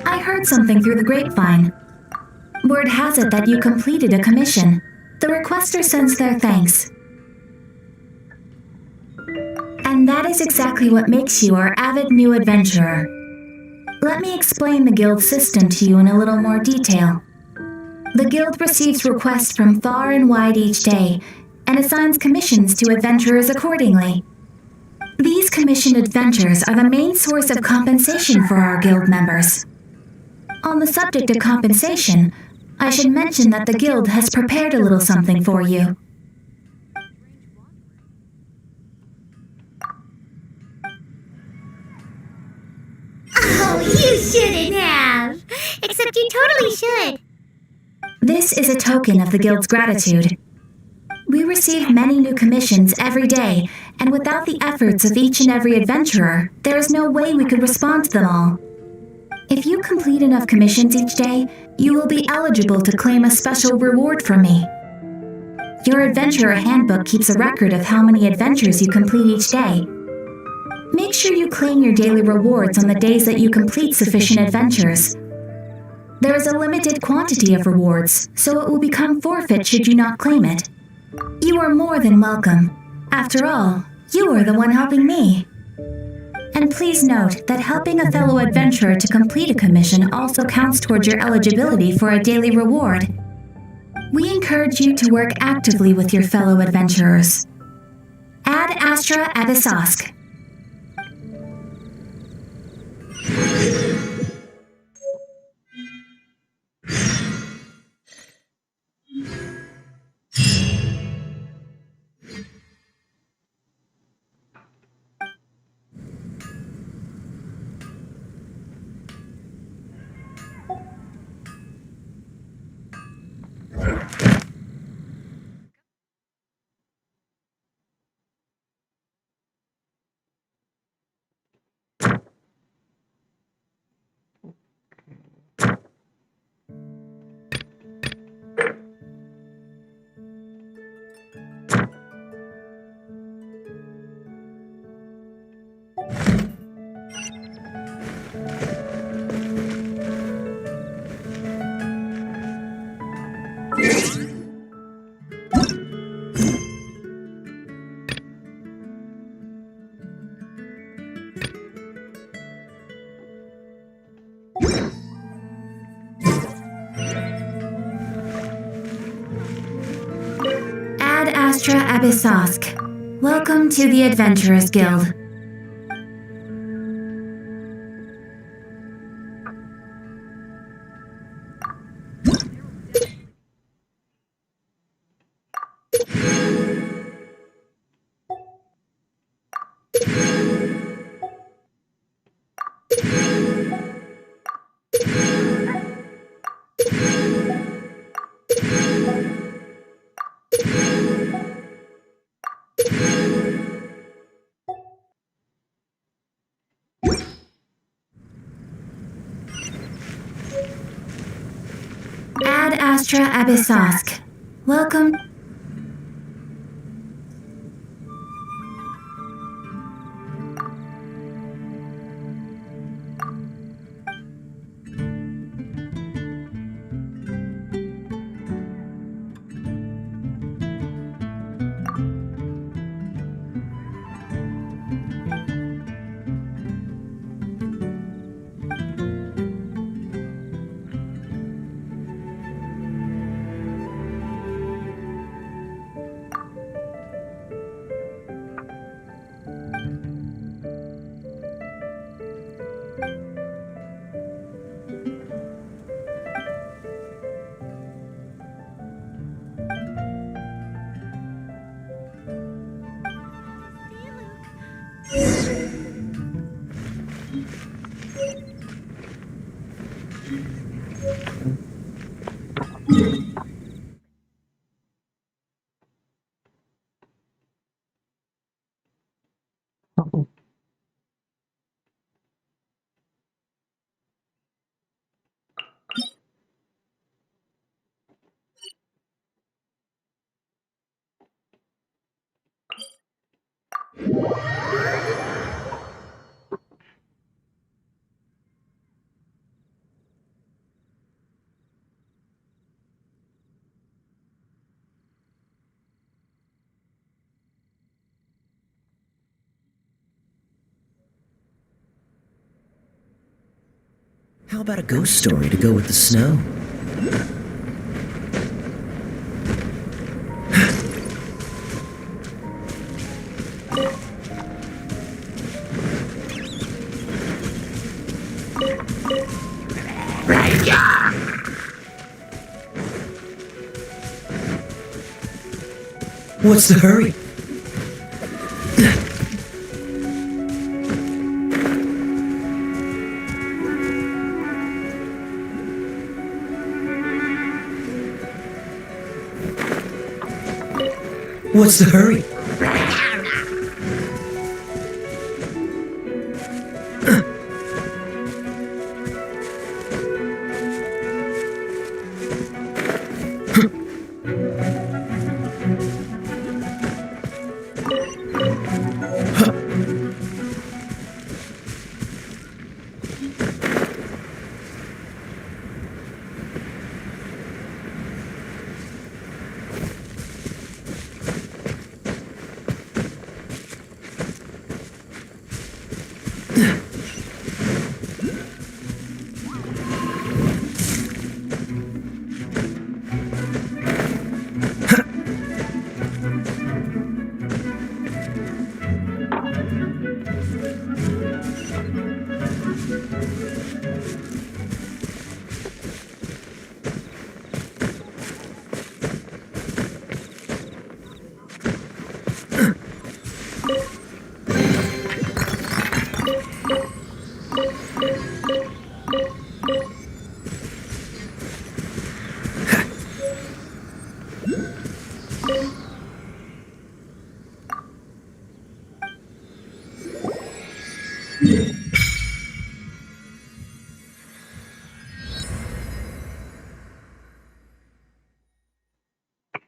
I heard something through the grapevine. Word has it that you completed a commission. The requester sends their thanks. And that is exactly what makes you our avid new adventurer. Let me explain the guild system to you in a little more detail. The guild receives requests from far and wide each day, and assigns commissions to adventurers accordingly. These commissioned adventures are the main source of compensation for our guild members. On the subject of compensation, I should mention that the guild has prepared a little something for you. Oh, you shouldn't have! Except you totally should. This is a token of the guild's gratitude. We receive many new commissions every day, and without the efforts of each and every adventurer, there is no way we could respond to them all. If you complete enough commissions each day, you will be eligible to claim a special reward from me. Your adventurer handbook keeps a record of how many adventures you complete each day. Make sure you claim your daily rewards on the days that you complete sufficient adventures. There is a limited quantity of rewards, so it will become forfeit should you not claim it. You are more than welcome. After all, you are the one helping me. And please note that helping a fellow adventurer to complete a commission also counts towards your eligibility for a daily reward. We encourage you to work actively with your fellow adventurers. Ad Astra Abyssosque. Ad Astra Abyssosque. Welcome to the Adventurers Guild. Ad Astra Abyssosk. Welcome. Okay. How about a ghost story to go with the snow? What's the hurry? What's the hurry?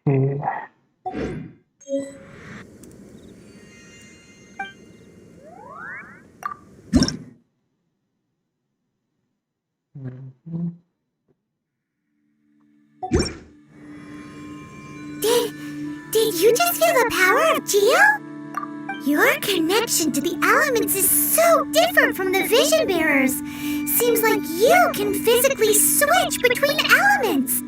Okay. Mhm. Did you just feel the power of Geo? Your connection to the elements is so different from the vision bearers. Seems like you can physically switch between elements.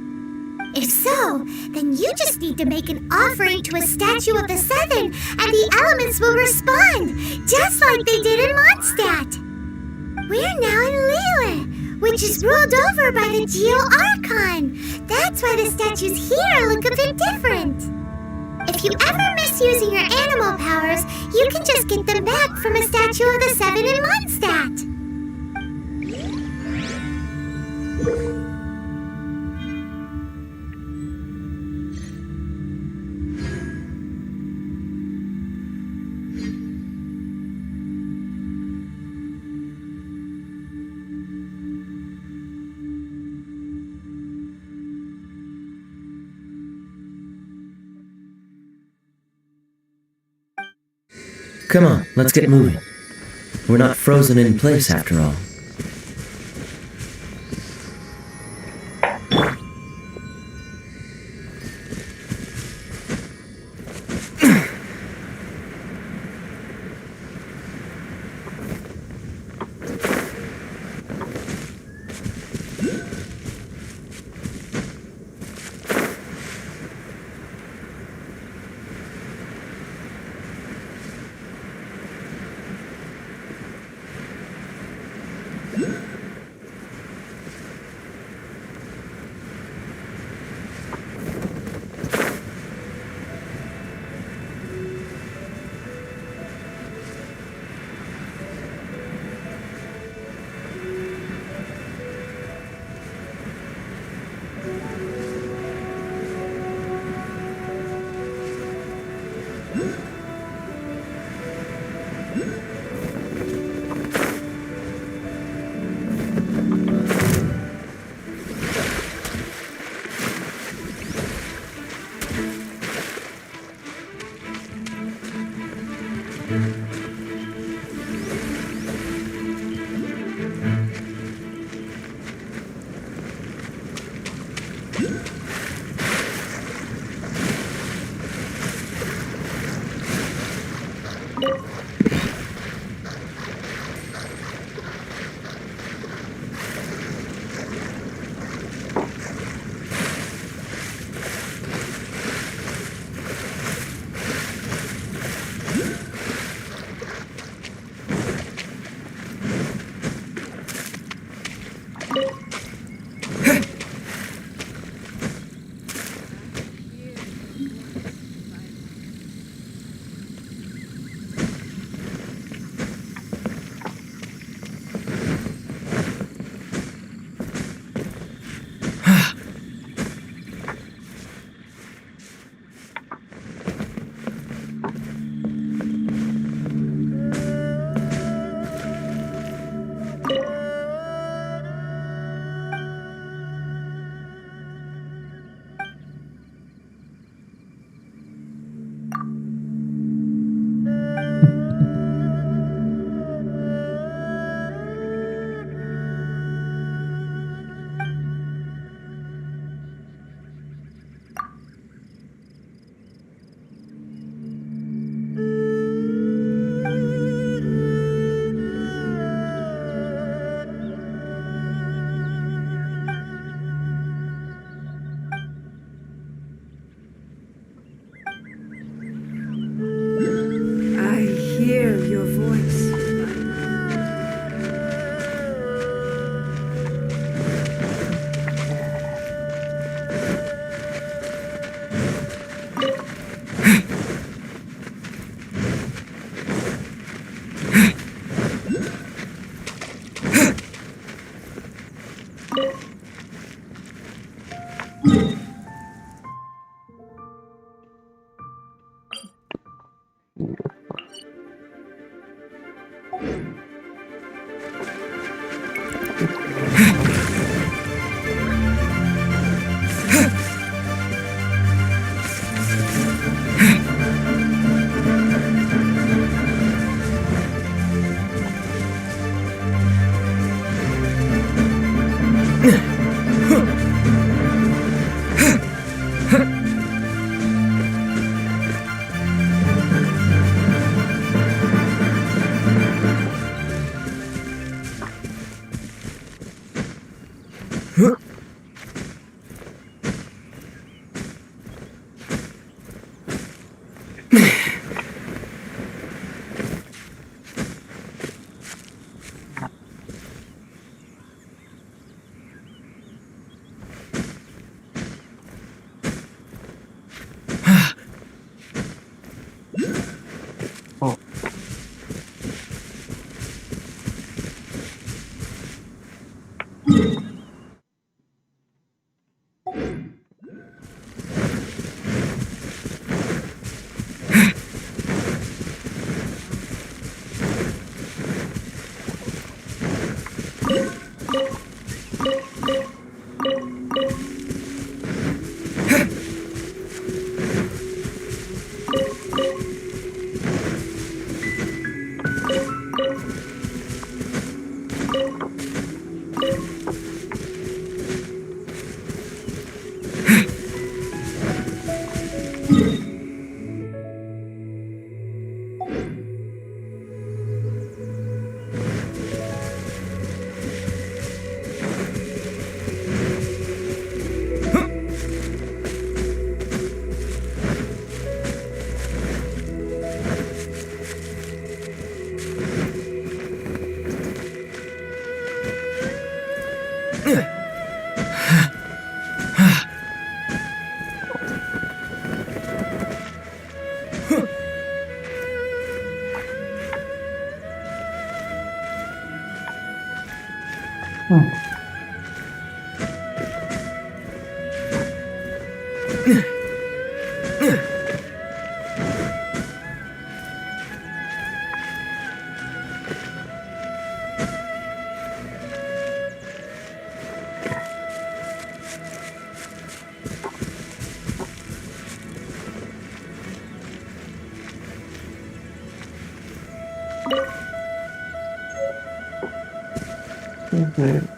If so, then you just need to make an offering to a statue of the Seven, and the elements will respond, just like they did in Mondstadt. We're now in Leyland, which is ruled over by the Geo Archon. That's why the statues here look a bit different. If you ever miss using your animal powers, you can just get them back from a statue of the Seven in Mondstadt. Come on, let's get moving. We're not frozen in place after all. Okay.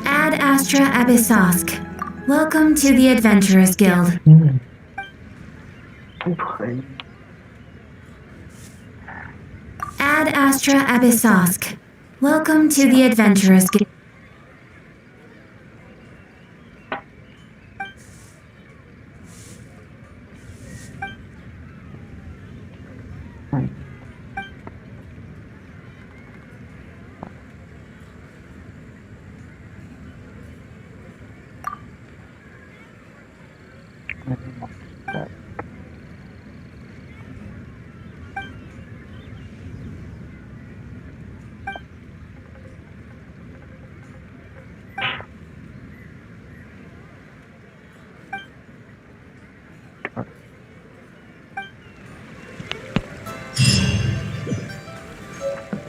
Ad Astra Abyssosk. Welcome to the Adventurers Guild. Ad Astra Abyssosk. Welcome to the Adventurers Guild.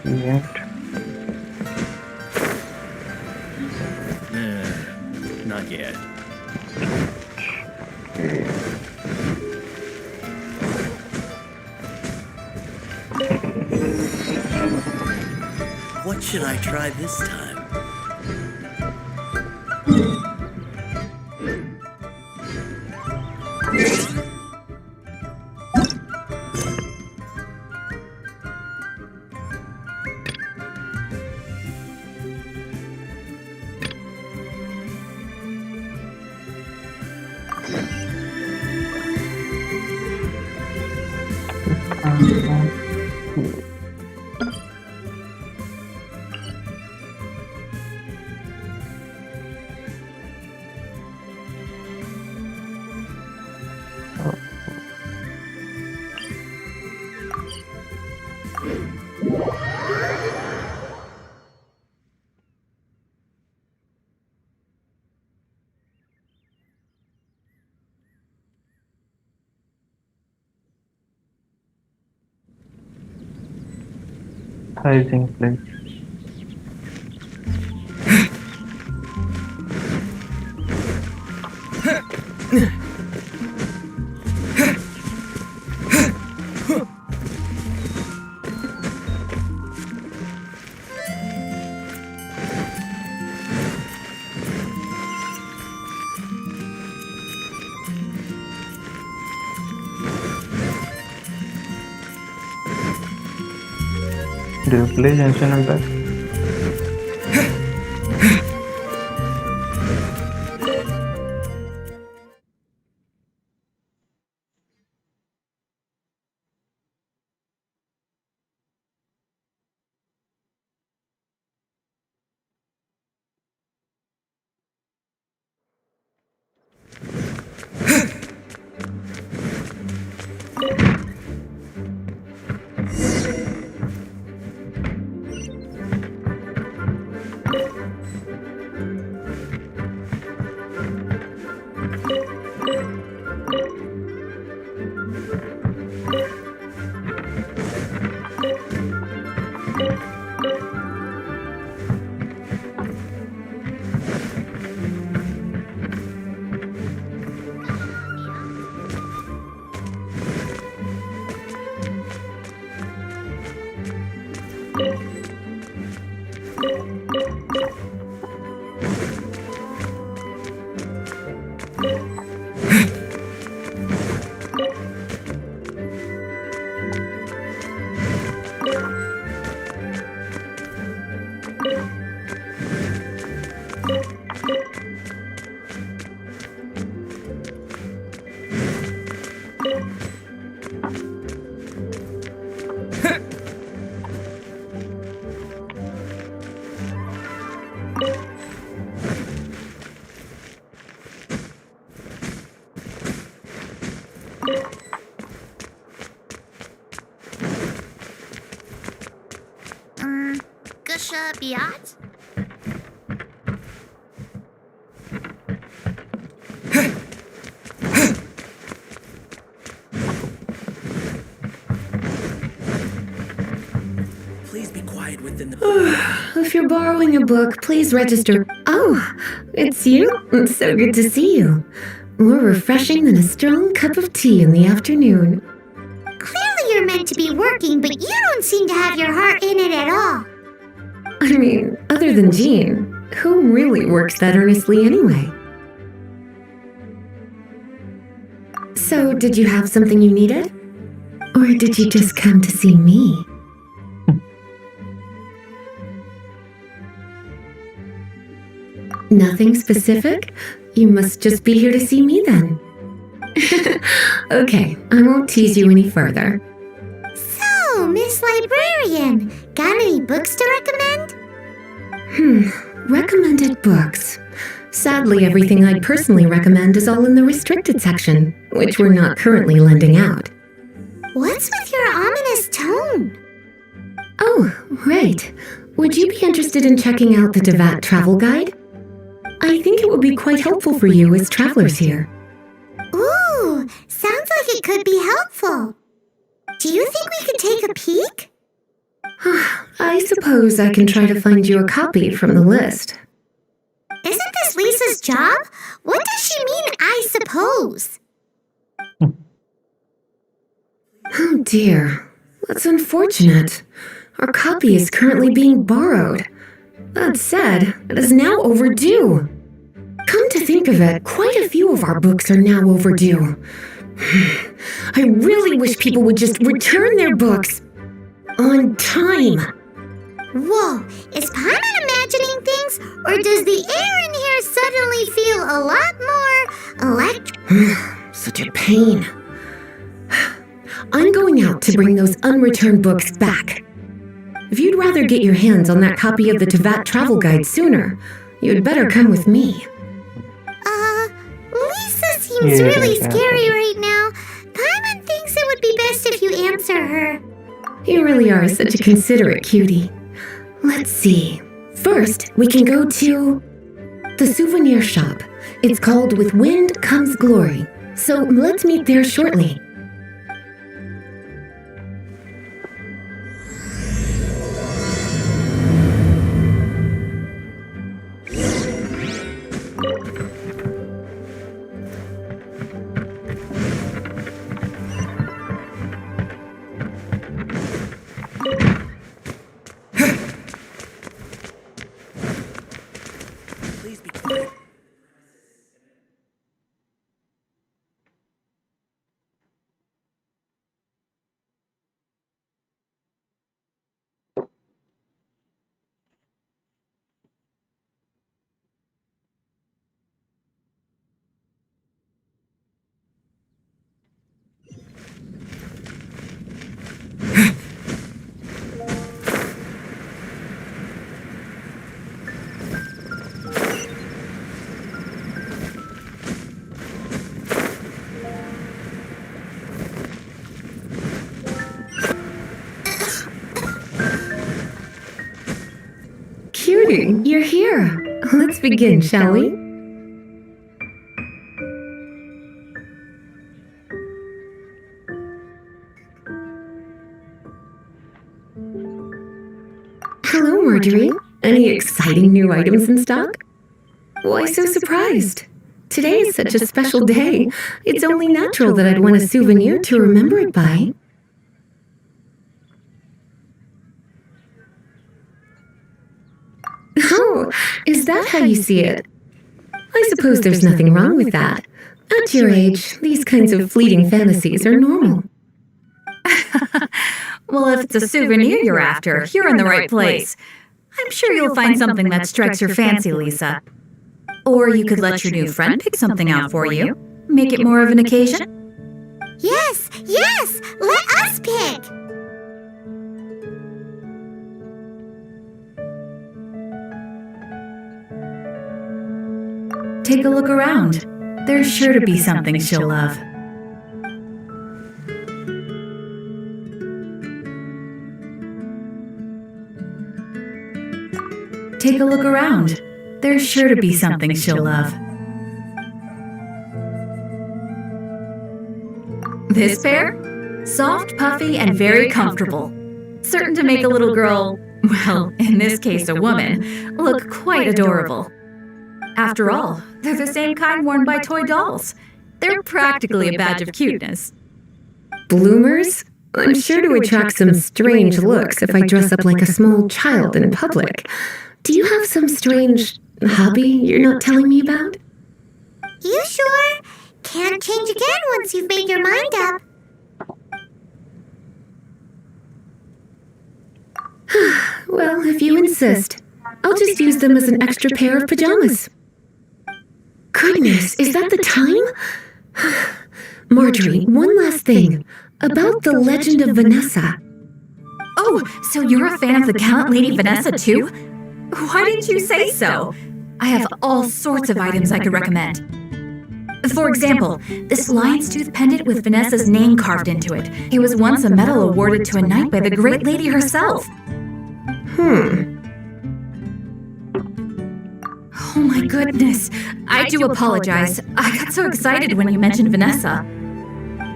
Yet. Not yet. What should I try this time? Sizing place. Do you play Genshin Impact? Gusha Biat? Please be quiet within the... If you're borrowing a book, please register. Oh, it's you? It's so good to see you. More refreshing than a strong cup of tea in the afternoon. Clearly you're meant to be working, but you don't seem to have your heart in it at all. I mean, other than Jean, who really works that earnestly anyway? So, did you have something you needed? Or did you just come to see me? Nothing specific? You must just be here to see me then. Okay, I won't tease you any further. So, Miss Librarian, got any books to recommend? Recommended books. Sadly, everything I'd personally recommend is all in the restricted section, which we're not currently lending out. What's with your ominous tone? Oh, right. Would you be interested in checking out the Devat travel guide? I think it would be quite helpful for you as travelers here. Ooh, sounds like it could be helpful. Do you think we could take a peek? I suppose I can try to find you a copy from the list. Isn't this Lisa's job? What does she mean, I suppose? Oh dear, that's unfortunate. Our copy is currently being borrowed. That said, it is now overdue. Come to think of it, quite a few of our books are now overdue. I really wish people would just return their books on time. Whoa, is Paimon imagining things, or does the air in here suddenly feel a lot more electric? Such a pain. I'm going out to bring those unreturned books back. If you'd rather get your hands on that copy of the Tevat travel guide sooner, you'd better come with me. Lisa seems really scary right now. Paimon thinks it would be best if you answer her. You really are such a considerate cutie. Let's see. First, we can go to the souvenir shop. It's called With Wind Comes Glory. So let's meet there shortly. Cutie, you're here. Let's begin, shall we? Hello, Marjorie. Any exciting new items in stock? Why so surprised? Today is such a special day. It's only natural that I'd want a souvenir to remember it by. Oh, is that how you see it? I suppose there's nothing wrong with that. At your age, these kinds of fleeting fantasies are normal. Well, if it's a souvenir you're after, you're in the right place. I'm sure you'll find something that strikes your fancy, Lisa. Or you could let your new friend pick something out for you. Make it more of an occasion. Yes, let us pick. Take a look around. There's sure to be something she'll love. Take a look around. There's sure to be something she'll love. This pair? Soft, puffy, and very comfortable. Certain to make a little girl, well, in this case a woman, look quite adorable. After all, they're the same kind worn by toy dolls. They're practically a badge of cuteness. Bloomers? I'm sure to attract some strange looks if I dress up like a small child in public. Do you have some strange hobby you're not telling me about? You sure? Can't change again once you've made your mind up. Well, if you insist, I'll just use them as an extra pair of pajamas. Goodness, is that the time? Marjorie, one last thing. About the legend of Vanessa. Oh, so you're a fan of the gallant Lady Vanessa too? Why didn't you say so? I have all sorts of items I could recommend. For example, this lion's tooth pendant with Vanessa's name carved into it. It was once a medal awarded to a knight by the great lady herself. Oh my goodness. I do apologize. I got so excited when you mentioned Vanessa.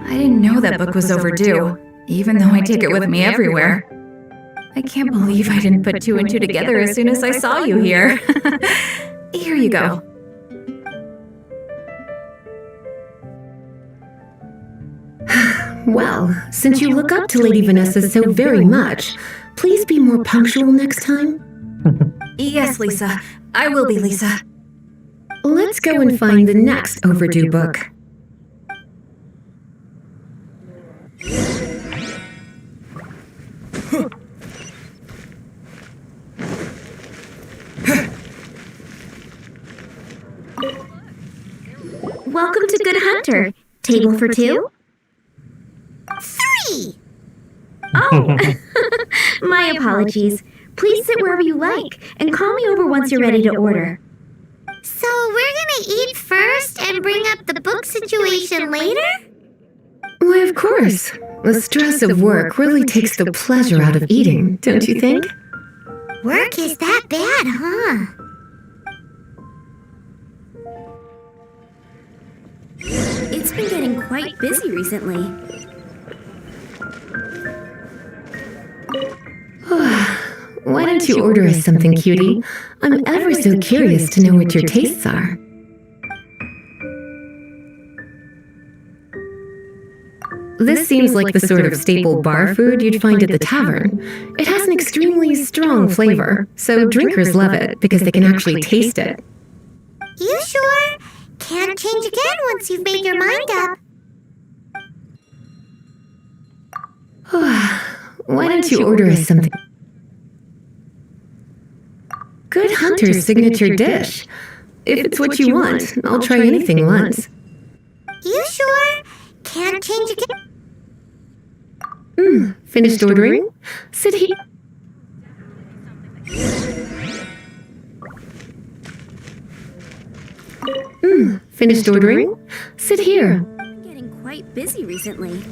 I didn't know that book was overdue, even though I take it with me everywhere. I can't believe I didn't put two and two together as soon as I saw you here. Here you go. Well, since you look up to Lady Vanessa so very much, please be more punctual next time. Yes, Lisa. I will be, Lisa. Let's go and find the next overdue book. Welcome to Good Hunter. Table for two? 3! Oh, my apologies. Please sit wherever you like, and call me over once you're ready to order. So we're gonna eat first and bring up the book situation later? Why, of course. The stress of work really takes the pleasure out of eating, don't you think? Work is that bad, huh? It's been getting quite busy recently. Why don't you order us something, cutie? I'm ever so curious to know what your tastes are. This seems like the sort of staple bar food you'd find at the tavern. It has an extremely strong flavor, so drinkers love it because they can actually taste it. You sure? Can't change again once you've made your mind up. Why don't you order us something? Good Hunter's signature dish. If it's what you want, I'll try anything once. You sure? Can't change again. Finished ordering? Sit here. Finished ordering? Sit here. I'm getting quite busy recently.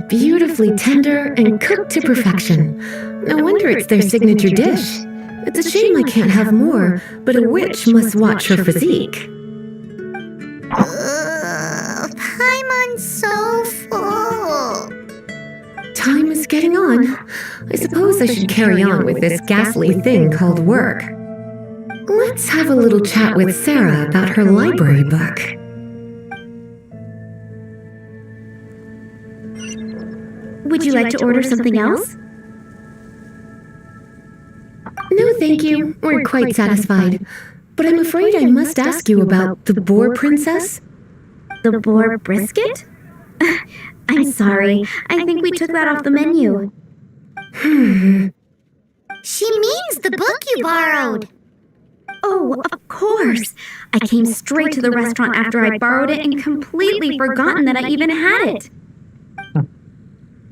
Beautifully tender and cooked to perfection. No wonder it's their signature dish. It's a shame I can't have more, but a witch must watch her physique. Paimon's so full. Time is getting on. I suppose I should carry on with this ghastly thing called work. Let's have a little chat with Sarah about her library book. Would you like to order something else? No, thank you. We're quite satisfied. But I'm afraid I must ask you about the boar princess. The boar brisket? I'm sorry. I think we took that off the menu. She means the book you borrowed. Oh, of course. I came straight to the restaurant after I borrowed it and completely forgotten that I even had it.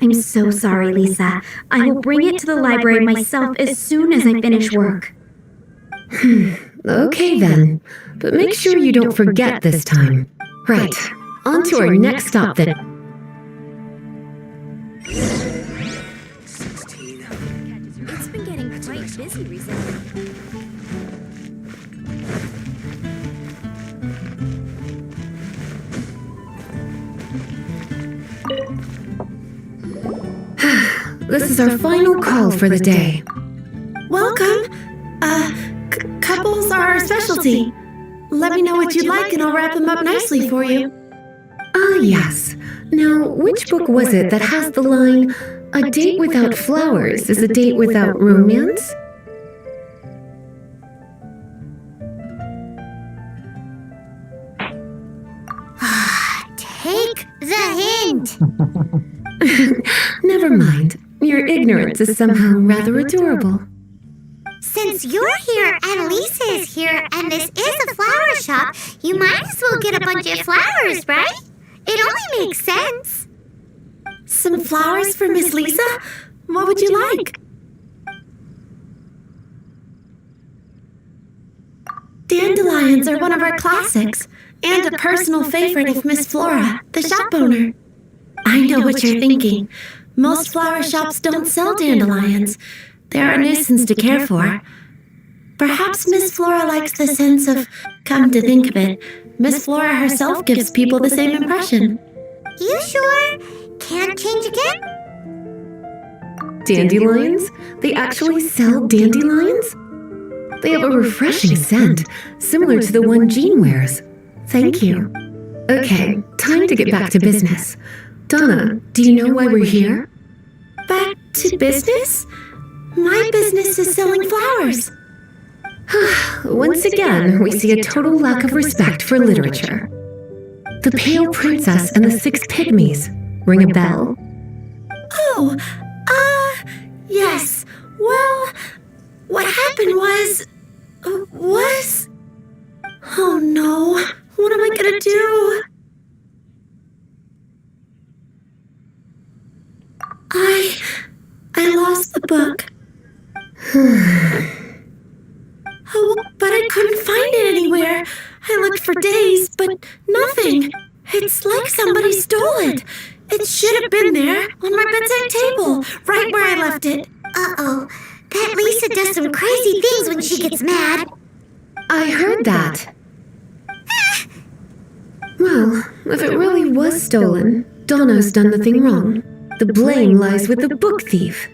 I'm so sorry, Lisa. I will bring it to the library myself as soon as I finish work. Okay then, but make sure you don't forget this time. Right, on to our next stop then. It's been getting quite busy recently. This is our final call for the day. Welcome. Couples are our specialty. Let me know what you'd like and I'll wrap them up nicely for you. Ah, yes. Now, which book was it that has the line, "A date without flowers is a date without romance"? Take the hint. Never mind. Your ignorance is somehow rather adorable. Since you're here and Lisa is here and this is a flower shop, you might as well get a bunch of flowers, right? It only makes sense. Some flowers for Miss Lisa? What would you like? Dandelions are one of our classics, and a personal favorite of Miss Flora, the shop owner. I know what you're thinking. Most flower shops don't sell dandelions. They're a nuisance to care for. Perhaps Miss Flora likes the sense of, come to think of it, Miss Flora herself gives people the same impression. You sure? Can't change again? Dandelions? They actually sell dandelions? They have a refreshing scent, similar to the one Jean wears. Thank you. Okay, time to get back to business. Donna, do you know why we're here? Back to business? My business is selling flowers. Once again, we see a total lack of respect for literature. The Pale Princess and the Six Pygmies. Ring a bell? Oh, yes. Well, what happened was... Oh no, what am I gonna do? I lost the book. Oh, but I couldn't find it anywhere. I looked for days, but nothing. It's like somebody stole it. It should have been there, on my bedside table, right where I left it. Uh-oh. That Lisa does some crazy things when she gets mad. I heard that. Well, if it really was stolen, Donna's done nothing wrong. The blame lies with the book thief.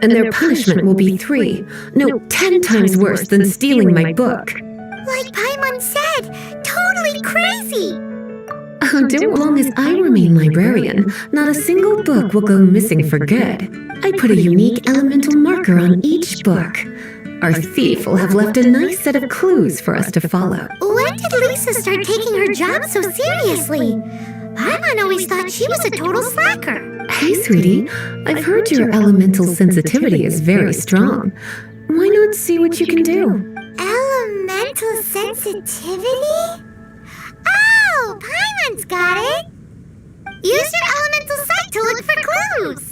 And their punishment will be 10 times worse than stealing my book. Like Paimon said, totally crazy. As long as I remain librarian, not a single book will go missing for good. I put a unique elemental marker on each book. Our thief will have left a nice set of clues for us to follow. When did Lisa start taking her job so seriously? Paimon always thought she was a total slacker. Hey, sweetie, I've heard your elemental sensitivity is very strong. Why not see what you can do? Elemental sensitivity? Oh, Paimon's got it! Use your elemental sight to look for clues!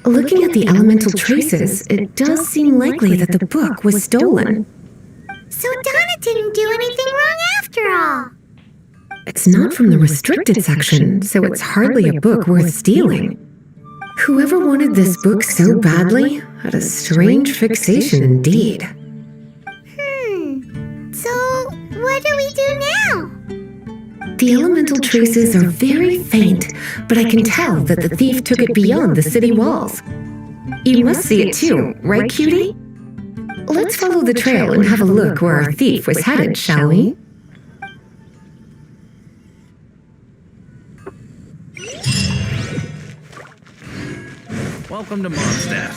Looking at the elemental traces, it does seem likely that the book was stolen. So Donna didn't do anything wrong after all. It's not from the restricted section, so it's hardly a book worth stealing. Whoever wanted this book so badly had a strange fixation indeed. So what do we do now? The elemental traces are very faint, but I can tell that the thief took it beyond the city walls. You must see it too, right, cutie? Let's follow the trail and have a look where our thief was headed, shall we? Welcome to Mondstadt.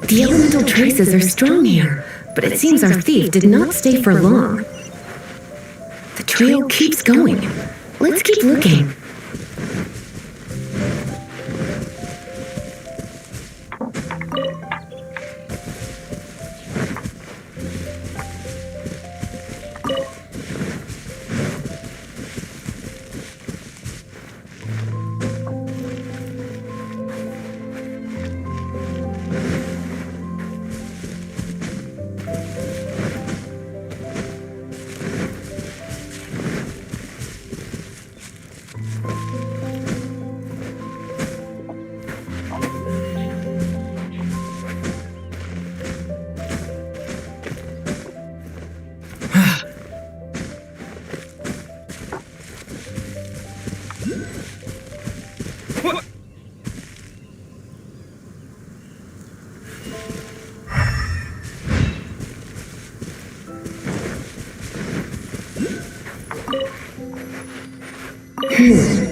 The elemental traces are strong here, but it seems our thief did not stay for long. The trail keeps going. Let's keep looking.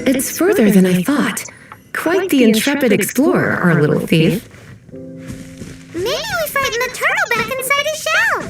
It's further than I thought. Quite the intrepid explorer, our little thief. Maybe we frightened the turtle back inside his shell.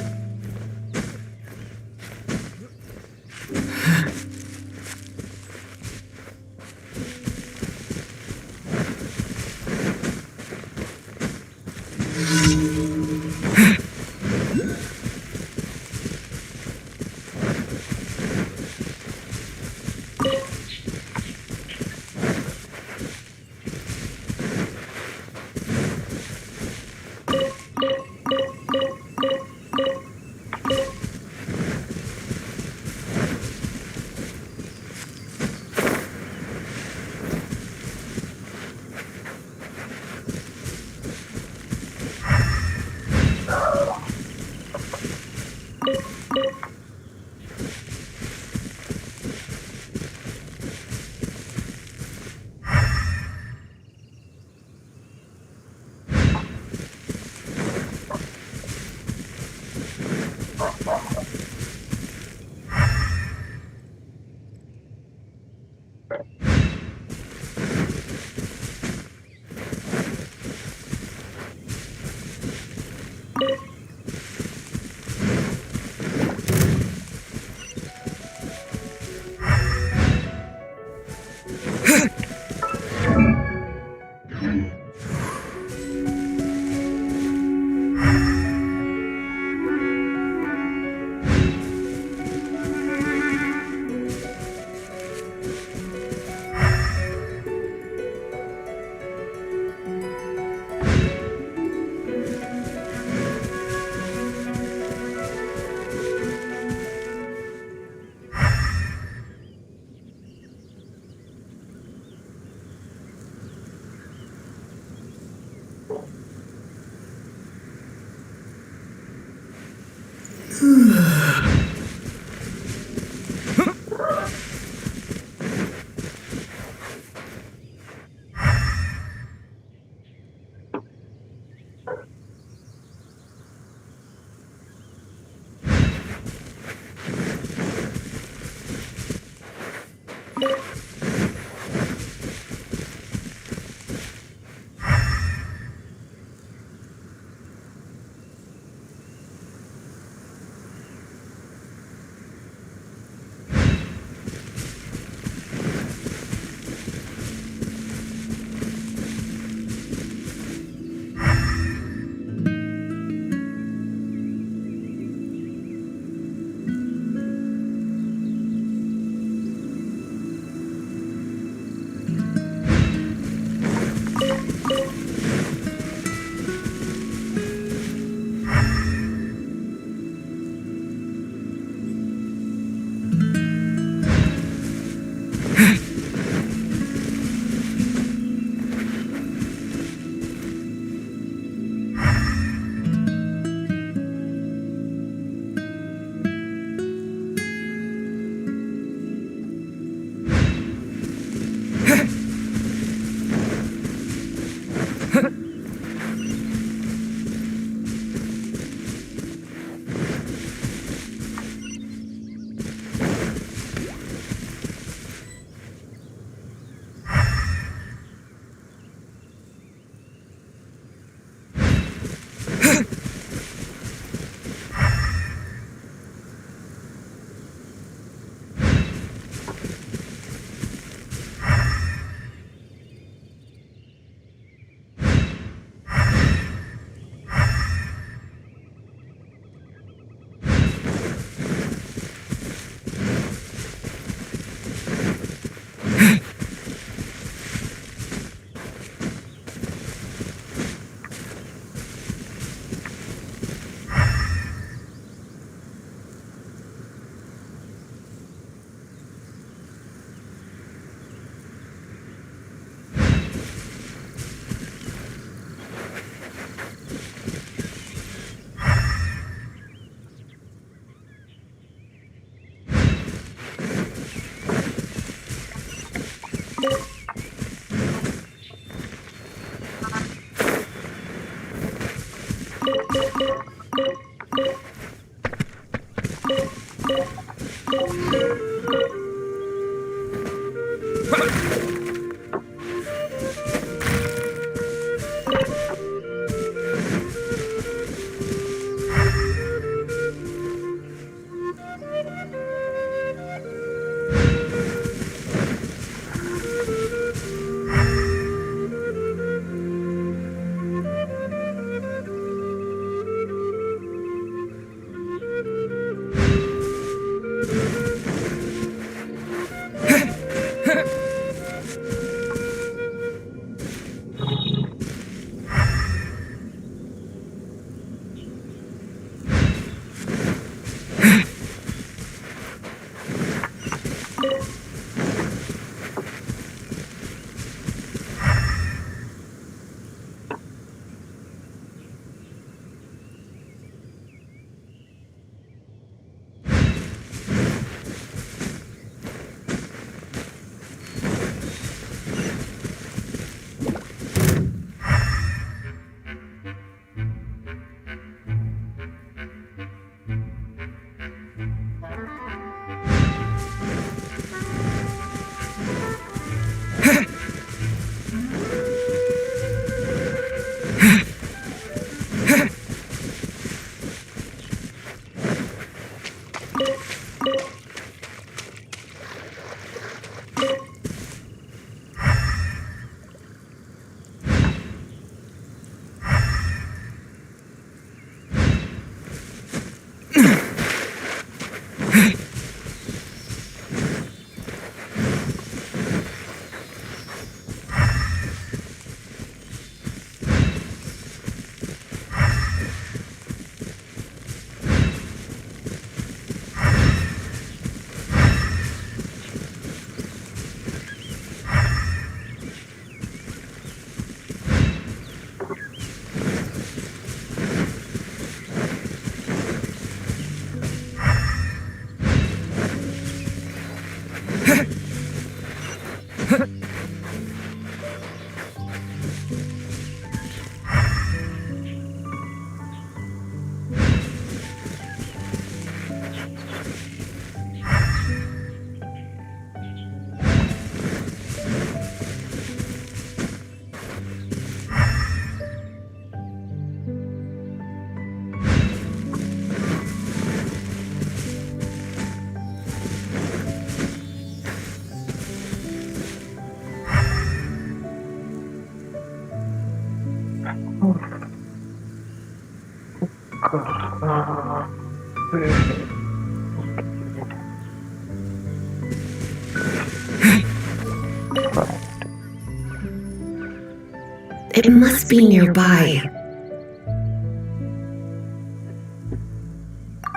It must be nearby.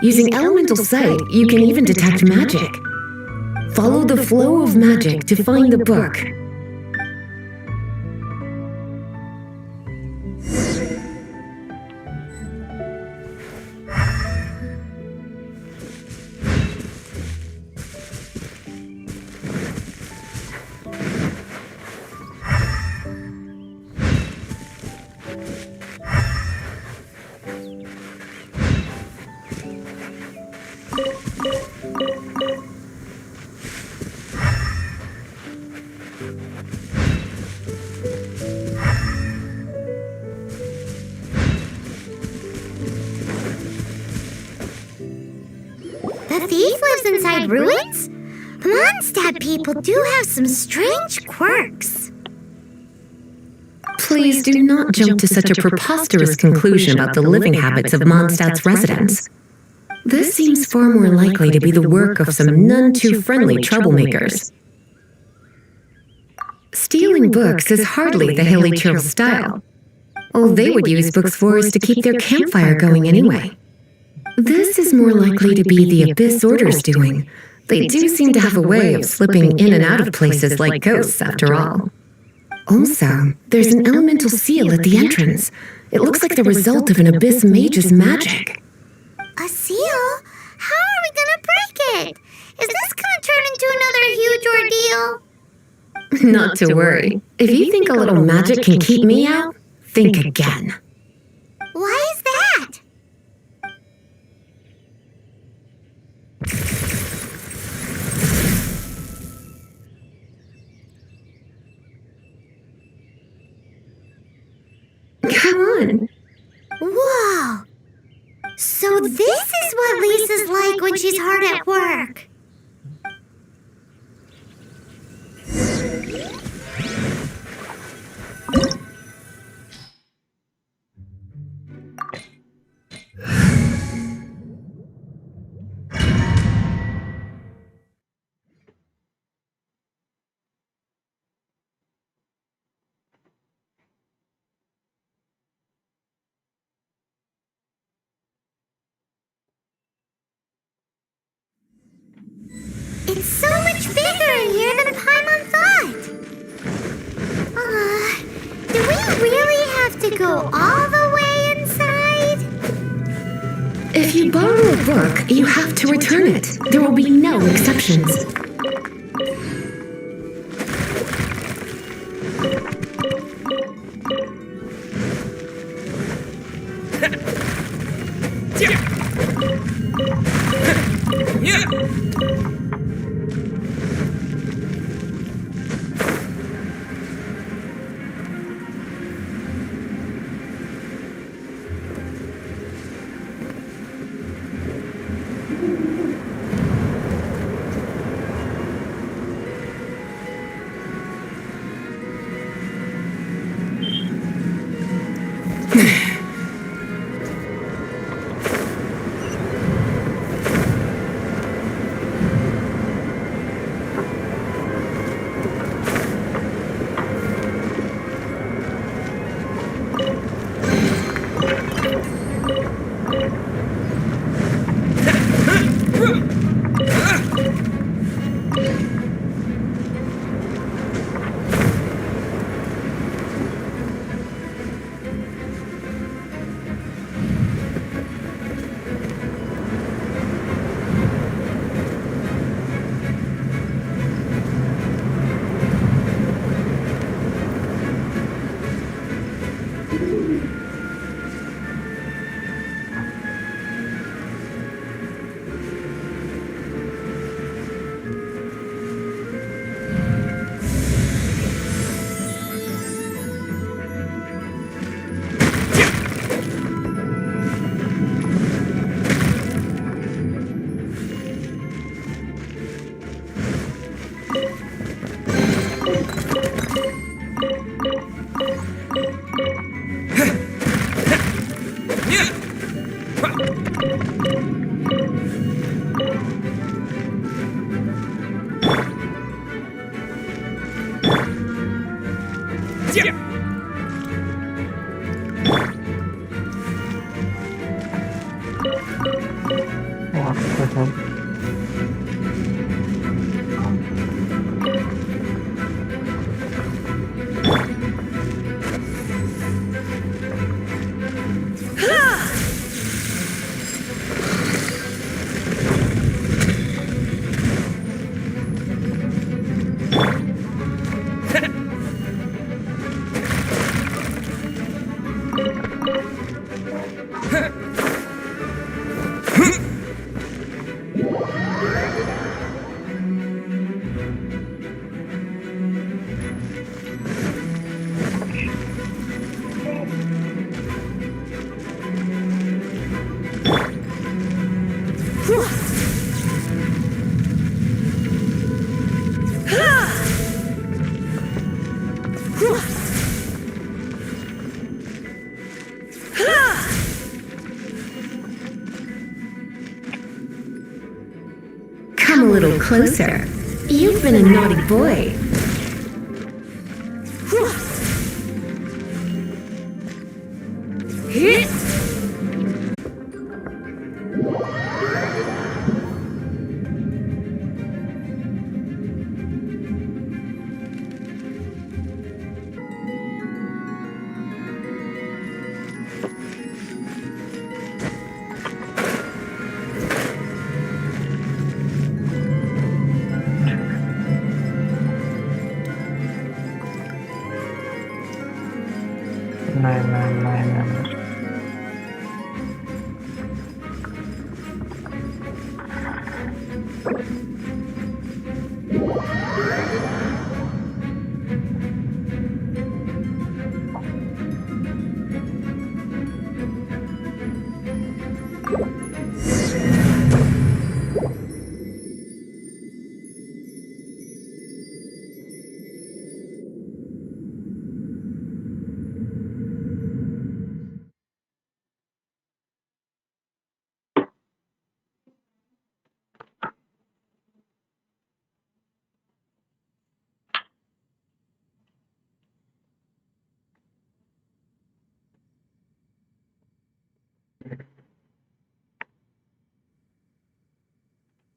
Using elemental sight, you can even detect magic. Follow the flow of magic to find the book. The thief lives inside ruins? Mondstadt people do have some strange quirks. Please do not jump to such a preposterous conclusion about the living habits of Mondstadt's residents. This seems far more likely to be the work of some none-too-friendly troublemakers. Stealing books is hardly the Hilly Churl style. All they would use books for is to keep their campfire going anyway. This is more likely to be the Abyss Order's doing. They do seem to have a way of slipping in and out of places like ghosts, after all. Also, there's an elemental seal at the entrance. It looks like the result of an Abyss mage's magic. A seal? How are we gonna break it? Is this gonna turn into another huge ordeal? Not to worry. If you think a little magic can keep me out, think again. Why is that? Come on. Whoa! So this is what Lisa's like when she's hard at work. It's so much bigger in here than Paimon thought. Do we really have to go all the way inside? If you borrow a book, you have to return it. There will be no exceptions. What the hell? Come a little closer. You've been a naughty boy.